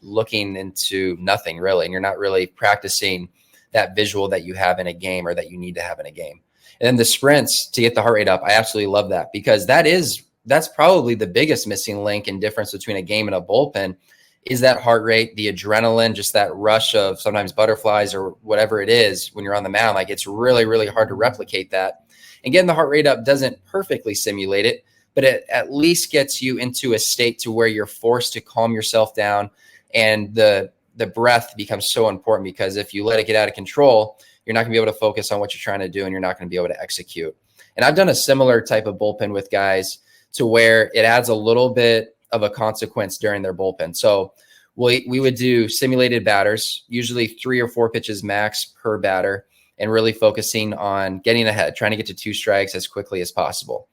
Speaker 2: looking into nothing really, and you're not really practicing that visual that you have in a game, or that you need to have in a game. And then the sprints to get the heart rate up, I absolutely love that, because that's probably the biggest missing link and difference between a game and a bullpen, is that heart rate, the adrenaline, just that rush of sometimes butterflies or whatever it is when you're on the mound. Like, it's really, really hard to replicate that. And getting the heart rate up doesn't perfectly simulate it, but it at least gets you into a state to where you're forced to calm yourself down. And the breath becomes so important, because if you let it get out of control, you're not gonna be able to focus on what you're trying to do, and you're not gonna be able to execute. And I've done a similar type of bullpen with guys to where it adds a little bit of a consequence during their bullpen. So we would do simulated batters, usually 3 or 4 pitches max per batter, and really focusing on getting ahead, trying to get to 2 strikes as quickly as possible.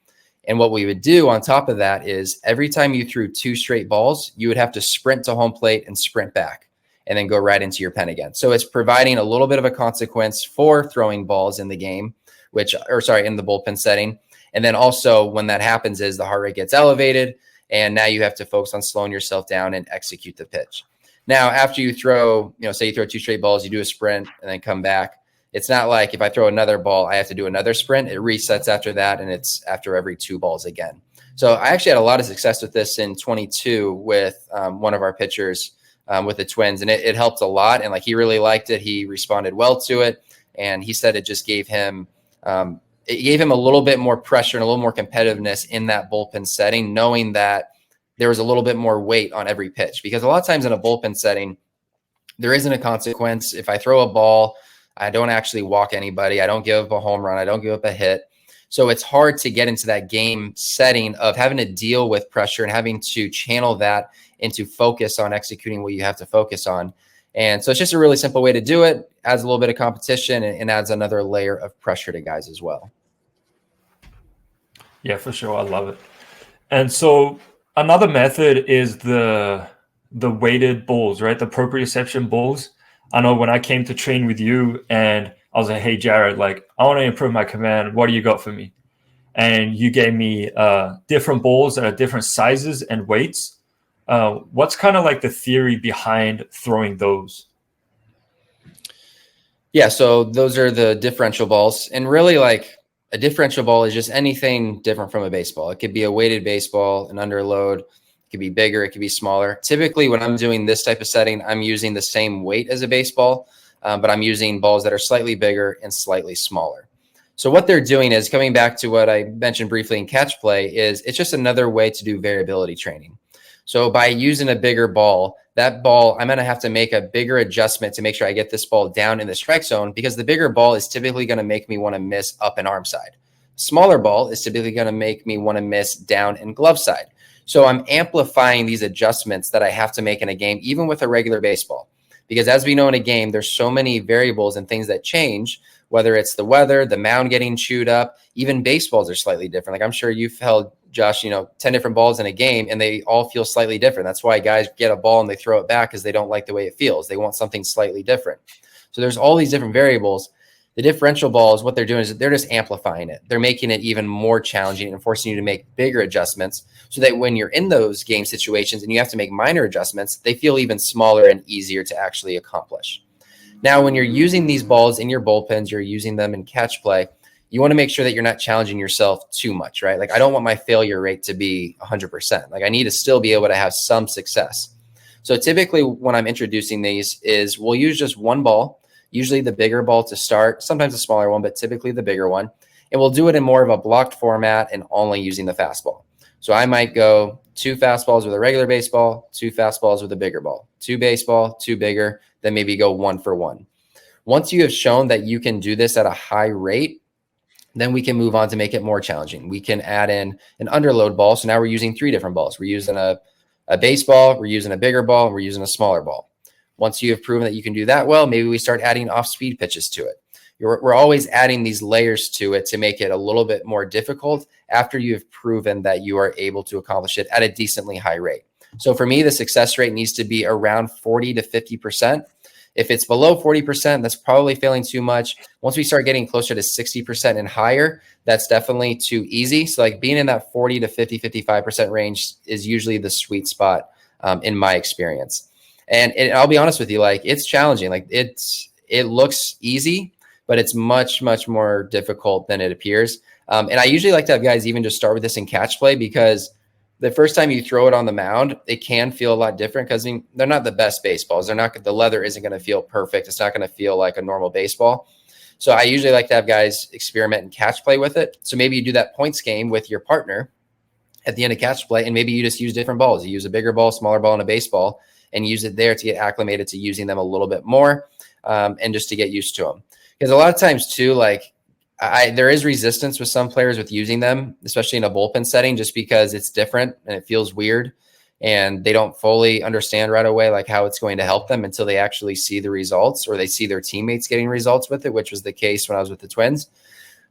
Speaker 2: And what we would do on top of that is, every time you threw 2 straight balls, you would have to sprint to home plate and sprint back, and then go right into your pen again. So it's providing a little bit of a consequence for throwing balls in the game, in the bullpen setting. And then also, when that happens, is the heart rate gets elevated, and now you have to focus on slowing yourself down and execute the pitch. Now, after you throw, say you throw 2 straight balls, you do a sprint and then come back. It's not like if I throw another ball, I have to do another sprint. It resets after that, and it's after every 2 balls again. So I actually had a lot of success with this in 22 with one of our pitchers with the Twins, and it helped a lot. And like, he really liked it. He responded well to it, and he said it just gave him a little bit more pressure and a little more competitiveness in that bullpen setting, knowing that there was a little bit more weight on every pitch. Because a lot of times in a bullpen setting, there isn't a consequence. If I throw a ball, I don't actually walk anybody. I don't give up a home run. I don't give up a hit. So it's hard to get into that game setting of having to deal with pressure and having to channel that into focus on executing what you have to focus on. And so it's just a really simple way to do it. Adds a little bit of competition, and adds another layer of pressure to guys as well.
Speaker 1: Yeah, for sure. I love it. And so another method is the weighted balls, right? The proprioception balls. I know when I came to train with you, and I was like, hey, Jared, like, I want to improve my command. What do you got for me? and you gave me different balls that are different sizes and weights. What's kind of like the theory behind throwing those?
Speaker 2: Yeah, so those are the differential balls. And really, like, a differential ball is just anything different from a baseball. It could be a weighted baseball, an underload. It could be bigger. It could be smaller. Typically, when I'm doing this type of setting, I'm using the same weight as a baseball, but I'm using balls that are slightly bigger and slightly smaller. So what they're doing is, coming back to what I mentioned briefly in catch play, is it's just another way to do variability training. So by using a bigger ball, that ball, I'm going to have to make a bigger adjustment to make sure I get this ball down in the strike zone, because the bigger ball is typically going to make me want to miss up and arm side. Smaller ball is typically going to make me want to miss down and glove side. So I'm amplifying these adjustments that I have to make in a game, even with a regular baseball. Because as we know in a game, there's so many variables and things that change, whether it's the weather, the mound getting chewed up, even baseballs are slightly different. Like, I'm sure you've held, Josh, 10 different balls in a game, and they all feel slightly different. That's why guys get a ball and they throw it back, because they don't like the way it feels. They want something slightly different. So there's all these different variables. The differential balls, what they're doing is they're just amplifying it. They're making it even more challenging and forcing you to make bigger adjustments, so that when you're in those game situations and you have to make minor adjustments, they feel even smaller and easier to actually accomplish. Now, when you're using these balls in your bullpens, you're using them in catch play, you want to make sure that you're not challenging yourself too much, right? Like, I don't want my failure rate to be 100%. Like, I need to still be able to have some success. So typically when I'm introducing these is we'll use just one ball, usually the bigger ball to start, sometimes a smaller one, but typically the bigger one. And we'll do it in more of a blocked format and only using the fastball. So I might go 2 fastballs with a regular baseball, 2 fastballs with a bigger ball, 2 baseball, 2 bigger, then maybe go 1 for 1. Once you have shown that you can do this at a high rate, then we can move on to make it more challenging. We can add in an underload ball. So now we're using 3 different balls. We're using a baseball, we're using a bigger ball, and we're using a smaller ball. Once you have proven that you can do that well, maybe we start adding off-speed pitches to it. We're always adding these layers to it to make it a little bit more difficult after you have proven that you are able to accomplish it at a decently high rate. So for me, the success rate needs to be around 40 to 50%. If it's below 40%, that's probably failing too much. Once we start getting closer to 60% and higher, that's definitely too easy. So like being in that 40 to 50, 55% range is usually the sweet spot in my experience. And I'll be honest with you, like, it's challenging. Like, it looks easy, but it's much, much more difficult than it appears. And I usually like to have guys even just start with this in catch play, because the first time you throw it on the mound, it can feel a lot different, because they're not the best baseballs. The leather isn't going to feel perfect. It's not going to feel like a normal baseball. So I usually like to have guys experiment and catch play with it. So maybe you do that points game with your partner at the end of catch play, and maybe you just use different balls. You use a bigger ball, smaller ball, and a baseball, and use it there to get acclimated to using them a little bit more, and just to get used to them. Because a lot of times too, like, there is resistance with some players with using them, especially in a bullpen setting, just because it's different and it feels weird, and they don't fully understand right away like how it's going to help them until they actually see the results, or they see their teammates getting results with it, which was the case when I was with the Twins.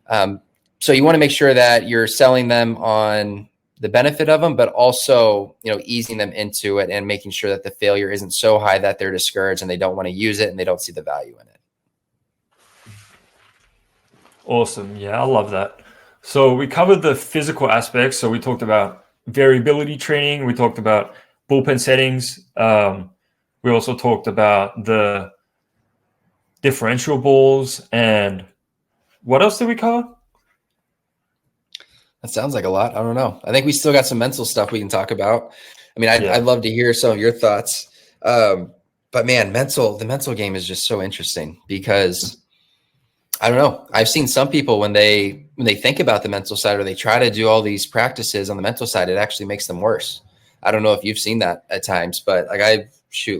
Speaker 2: So you want to make sure that you're selling them on the benefit of them, but also, easing them into it and making sure that the failure isn't so high that they're discouraged and they don't want to use it and they don't see the value in it.
Speaker 1: Awesome. Yeah, I love that. So we covered the physical aspects. So we talked about variability training. We talked about bullpen settings. We also talked about the differential balls. And what else did we cover?
Speaker 2: That sounds like a lot. I don't know. I think we still got some mental stuff we can talk about. I mean, I'd love to hear some of your thoughts. But man, the mental game is just so interesting, because I don't know. I've seen some people when they think about the mental side, or they try to do all these practices on the mental side, it actually makes them worse. I don't know if you've seen that at times, but like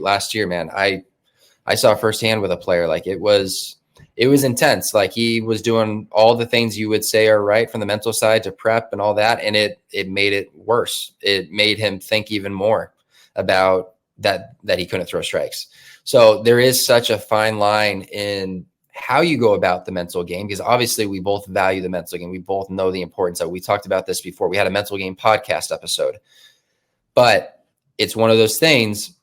Speaker 2: last year, man, I saw firsthand with a player, like it was intense. Like, he was doing all the things you would say are right from the mental side to prep and all that. And it made it worse. It made him think even more about that he couldn't throw strikes. So there is such a fine line in how you go about the mental game, because obviously we both value the mental game. We both know the importance of it. We talked about this before. We had a mental game podcast episode, but it's one of those things.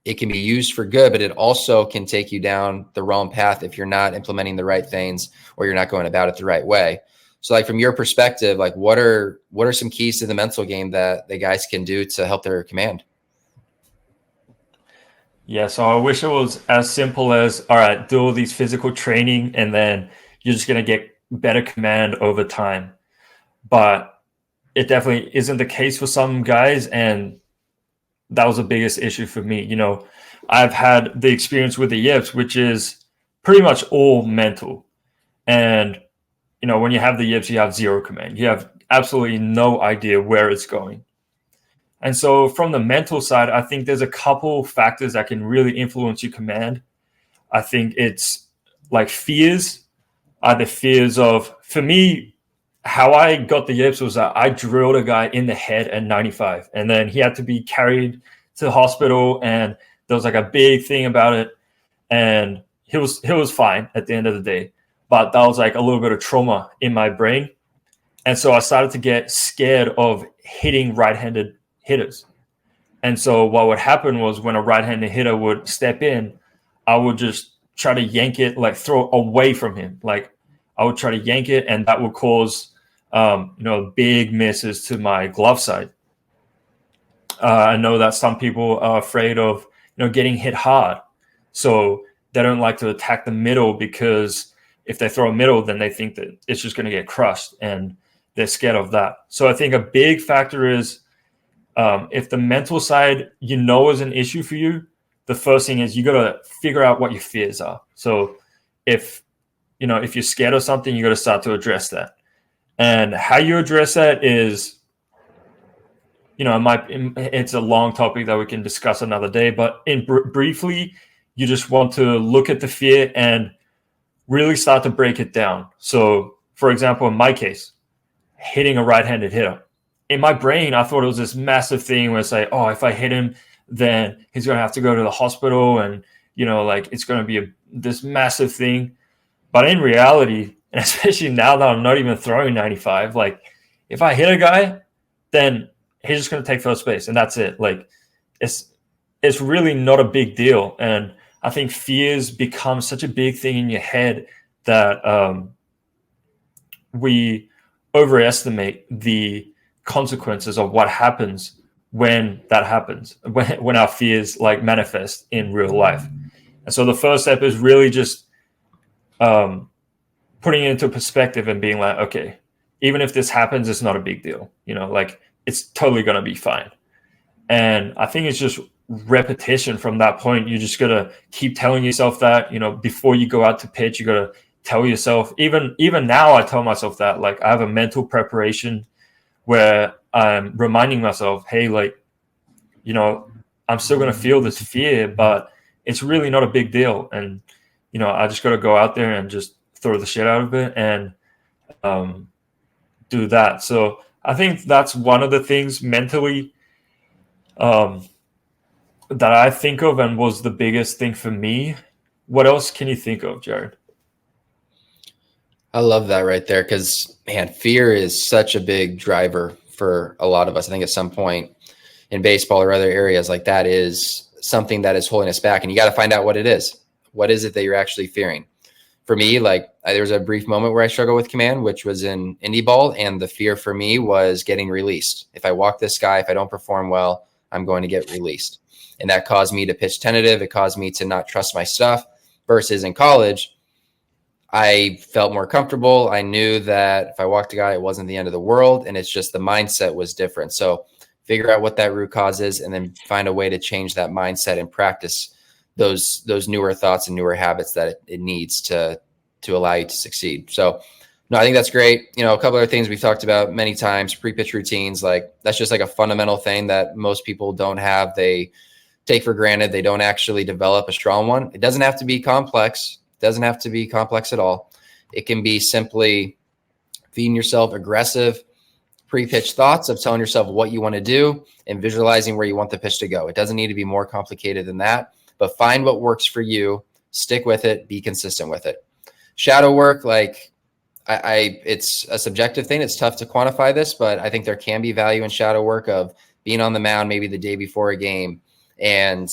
Speaker 2: It can be used for good, but it also can take you down the wrong path if you're not implementing the right things, or you're not going about it the right way. So like from your perspective, like what are some keys to the mental game that the guys can do to help their command?
Speaker 1: Yeah, so I wish it was as simple as, all right, do all these physical training and then you're just going to get better command over time. But it definitely isn't the case for some guys. And that was the biggest issue for me. I've had the experience with the yips, which is pretty much all mental. And, when you have the yips, you have zero command. You have absolutely no idea where it's going. And so from the mental side, I think there's a couple factors that can really influence your command. I think it's like fears, the fears of, for me, how I got the yips was that I drilled a guy in the head at 95, and then he had to be carried to the hospital, and there was like a big thing about it, and he was fine at the end of the day. But that was like a little bit of trauma in my brain. And so I started to get scared of hitting right-handed hitters. And so what would happen was when a right-handed hitter would step in, I would just try to yank it, like throw away from him. Like I would try to yank it, and that would cause, big misses to my glove side. I know that some people are afraid of, getting hit hard. So they don't like to attack the middle, because if they throw a middle, then they think that it's just going to get crushed, and they're scared of that. So I think a big factor is, if the mental side, is an issue for you, the first thing is you got to figure out what your fears are. So if you're scared of something, you got to start to address that. And how you address that is, it's a long topic that we can discuss another day, but briefly, you just want to look at the fear and really start to break it down. So for example, in my case, hitting a right-handed hitter, in my brain, I thought it was this massive thing where it's like, oh, if I hit him, then he's going to have to go to the hospital, and, it's going to be this massive thing. But in reality, and especially now that I'm not even throwing 95, like if I hit a guy, then he's just going to take first base, and that's it. Like it's really not a big deal. And I think fears become such a big thing in your head that we overestimate the consequences of what happens when that happens, when our fears like manifest in real life. And so the first step is really just putting it into perspective and being like, okay, even if this happens, it's not a big deal. Like it's totally going to be fine. And I think it's just repetition from that point. You just got to keep telling yourself that, before you go out to pitch, you got to tell yourself, even now I tell myself that, like I have a mental preparation where I'm reminding myself, hey, like, I'm still going to feel this fear, but it's really not a big deal. And, I just got to go out there and just throw the shit out of it and do that. So I think that's one of the things mentally that I think of and was the biggest thing for me. What else can you think of, Jared?
Speaker 2: I love that right there, because, man, fear is such a big driver for a lot of us. I think at some point in baseball or other areas, like that is something that is holding us back, and you got to find out what it is. What is it that you're actually fearing? For me, there was a brief moment where I struggled with command, which was in indie ball, and the fear for me was getting released. If I walk this guy, if I don't perform well, I'm going to get released. And that caused me to pitch tentative. It caused me to not trust my stuff. Versus in college, I felt more comfortable. I knew that if I walked a guy, it wasn't the end of the world. And it's just the mindset was different. So figure out what that root cause is, and then find a way to change that mindset and practice those newer thoughts and newer habits that it needs to allow you to succeed. So no, I think that's great. A couple other things we've talked about many times, pre-pitch routines, like that's just like a fundamental thing that most people don't have. They take for granted. They don't actually develop a strong one. It doesn't have to be complex. It doesn't have to be complex at all. It can be simply feeding yourself aggressive pre-pitch thoughts of telling yourself what you want to do and visualizing where you want the pitch to go. It doesn't need to be more complicated than that, but find what works for you, stick with it, be consistent with it. Shadow work, like it's a subjective thing. It's tough to quantify this, but I think there can be value in shadow work of being on the mound maybe the day before a game and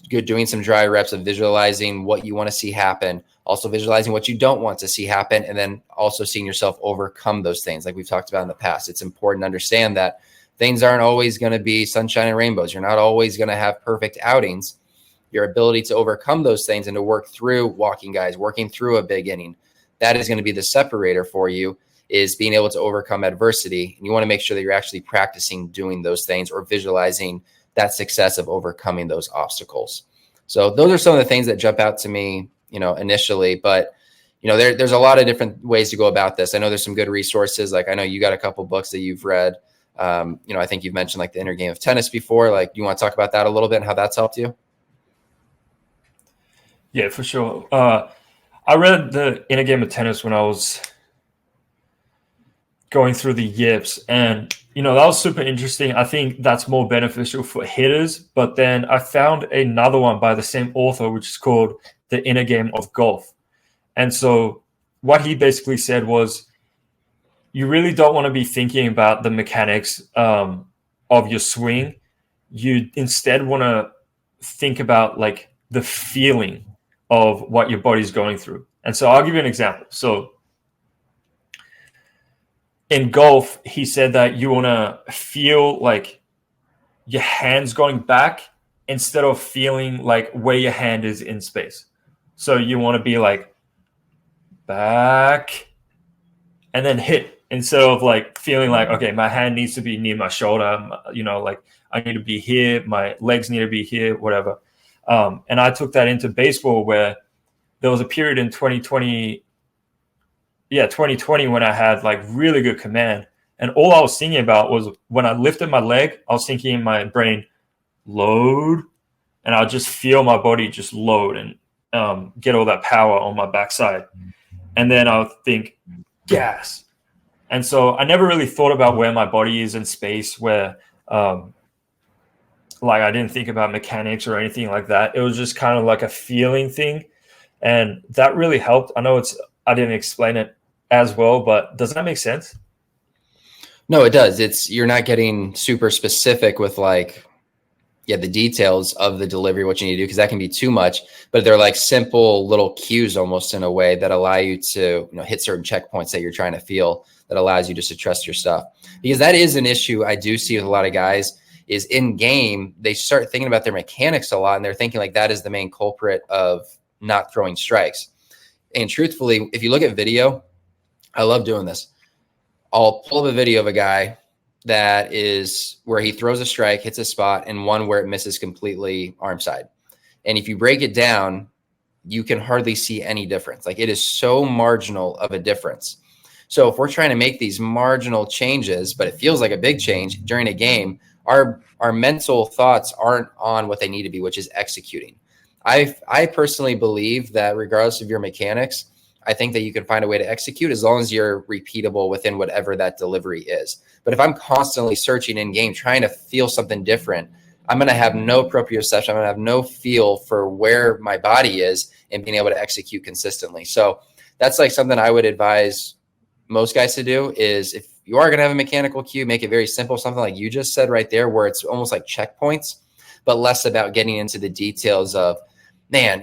Speaker 2: doing some dry reps of visualizing what you want to see happen, also visualizing what you don't want to see happen, and then also seeing yourself overcome those things like we've talked about in the past. It's important to understand that things aren't always going to be sunshine and rainbows. You're not always going to have perfect outings. Your ability to overcome those things and to work through walking guys, working through a big inning, that is going to be the separator for you, is being able to overcome adversity. And you want to make sure that you're actually practicing doing those things or visualizing that success of overcoming those obstacles. So those are some of the things that jump out to me, initially, but there's a lot of different ways to go about this. I know there's some good resources. Like I know you got a couple books that you've read. I think you've mentioned like the Inner Game of Tennis before. Like, you want to talk about that a little bit and how that's helped you?
Speaker 1: Yeah, for sure. I read the Inner Game of Tennis when I was going through the yips, and that was super interesting. I think that's more beneficial for hitters, but then I found another one by the same author, which is called The Inner Game of Golf. And so what he basically said was, you really don't want to be thinking about the mechanics of your swing. You instead want to think about like the feeling of what your body's going through. And so I'll give you an example. So in golf, he said that you want to feel like your hands going back instead of feeling like where your hand is in space. So you want to be like back and then hit, instead of like feeling like, okay, my hand needs to be near my shoulder, like I need to be here, my legs need to be here, whatever. And I took that into baseball, where there was a period in 2020 when I had like really good command. And all I was thinking about was when I lifted my leg, I was thinking in my brain, load. And I'll just feel my body just load and get all that power on my backside. And then I'll think gas. And so I never really thought about where my body is in space, where like I didn't think about mechanics or anything like that. It was just kind of like a feeling thing. And that really helped. I know I didn't explain it as well, but does that make sense?
Speaker 2: No, it does. You're not getting super specific with the details of the delivery, what you need to do, because that can be too much, but they're like simple little cues almost in a way that allow you to, hit certain checkpoints that you're trying to feel, that allows you just to trust your stuff. Because that is an issue I do see with a lot of guys, is in game, they start thinking about their mechanics a lot, and they're thinking like that is the main culprit of not throwing strikes. And truthfully, if you look at video, I love doing this. I'll pull up a video of a guy that is where he throws a strike, hits a spot, and one where it misses completely arm side. And if you break it down, you can hardly see any difference. Like, it is so marginal of a difference. So if we're trying to make these marginal changes, but it feels like a big change during a game, our mental thoughts aren't on what they need to be, which is executing. I personally believe that regardless of your mechanics, I think that you can find a way to execute as long as you're repeatable within whatever that delivery is. But if I'm constantly searching in game, trying to feel something different, I'm going to have no proprioception. I'm going to have no feel for where my body is and being able to execute consistently. So that's like something I would advise most guys to do, is if you are going to have a mechanical cue, make it very simple, something like you just said right there, where it's almost like checkpoints, but less about getting into the details of, man,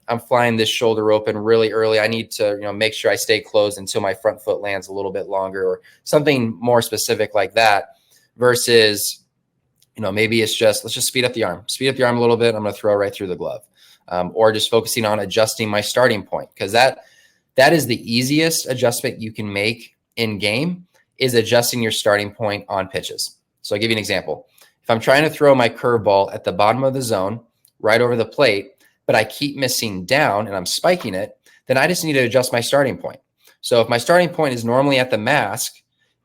Speaker 2: I'm flying this shoulder open really early. I need to, make sure I stay closed until my front foot lands a little bit longer, or something more specific like that, versus, maybe it's just, let's just speed up the arm a little bit. I'm going to throw right through the glove, or just focusing on adjusting my starting point. Because that is the easiest adjustment you can make in game, is adjusting your starting point on pitches. So I'll give you an example. If I'm trying to throw my curveball at the bottom of the zone, right over the plate, but I keep missing down and I'm spiking it, then I just need to adjust my starting point. So if my starting point is normally at the mask,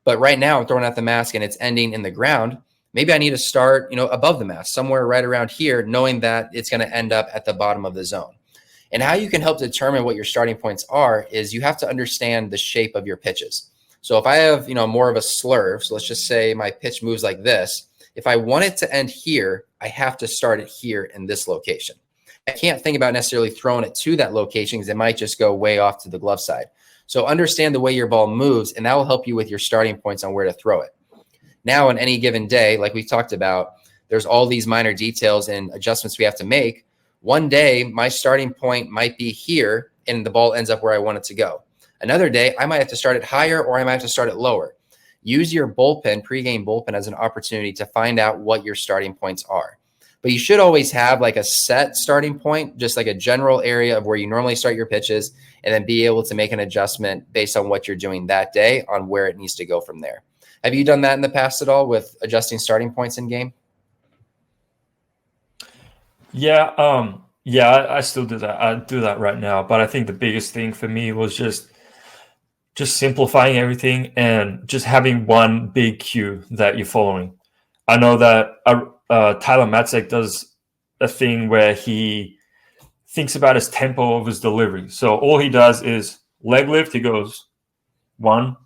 Speaker 2: but right now I'm throwing at the mask and it's ending in the ground, maybe I need to start, above the mask, somewhere right around here, knowing that it's going to end up at the bottom of the zone. And how you can help determine what your starting points are is you have to understand the shape of your pitches. So if I have, more of a slurve, so let's just say my pitch moves like this. If I want it to end here, I have to start it here in this location. I can't think about necessarily throwing it to that location, because it might just go way off to the glove side. So understand the way your ball moves, and that will help you with your starting points on where to throw it. Now, on any given day, like we talked about, there's all these minor details and adjustments we have to make. One day, my starting point might be here, and the ball ends up where I want it to go. Another day, I might have to start it higher or I might have to start it lower. Use your bullpen, pregame bullpen, as an opportunity to find out what your starting points are. But you should always have like a set starting point, just like a general area of where you normally start your pitches, and then be able to make an adjustment based on what you're doing that day on where it needs to go from there. Have you done that in the past at all with adjusting starting points in game?
Speaker 1: Yeah, I still do that. I do that right now. But I think the biggest thing for me was just simplifying everything and just having one big cue that you're following. I know that Tyler Matzek does a thing where he thinks about his tempo of his delivery. So all he does is leg lift. He goes 1.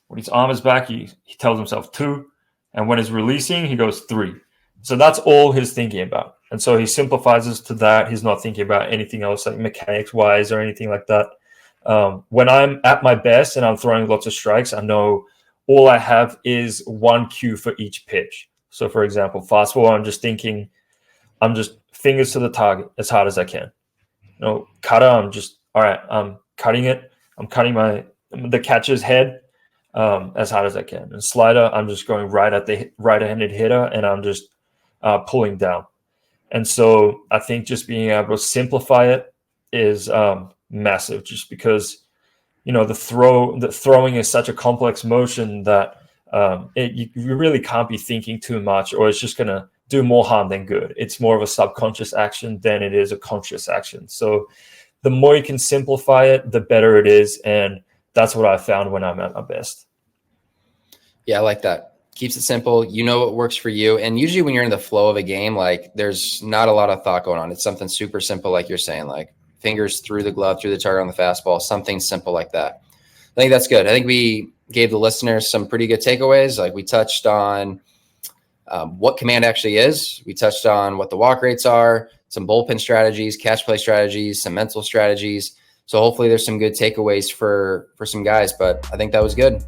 Speaker 1: When his arm is back, he tells himself 2. And when he's releasing, he goes 3. So that's all he's thinking about. And so he simplifies it to that. He's not thinking about anything else like mechanics-wise or anything like that. When I'm at my best and I'm throwing lots of strikes, I know all I have is one cue for each pitch. So, for example, fastball, I'm just fingers to the target as hard as I can. Cutter, I'm cutting it. I'm cutting the catcher's head as hard as I can. And slider, I'm just going right at the right-handed hitter, and I'm just pulling down. And so I think just being able to simplify it is massive, just because the throwing is such a complex motion that you really can't be thinking too much, or it's just going to do more harm than good. It's more of a subconscious action than it is a conscious action. So the more you can simplify it, the better it is. And that's what I found when I'm at my best.
Speaker 2: Yeah, I like that. Keeps it simple. You know what works for you. And usually when you're in the flow of a game, like there's not a lot of thought going on. It's something super simple, like you're saying, like fingers through the glove, through the target on the fastball, something simple like that. I think that's good. I think we gave the listeners some pretty good takeaways. Like we touched on what command actually is. We touched on what the walk rates are, some bullpen strategies, catch play strategies, some mental strategies. So hopefully there's some good takeaways for some guys, but I think that was good.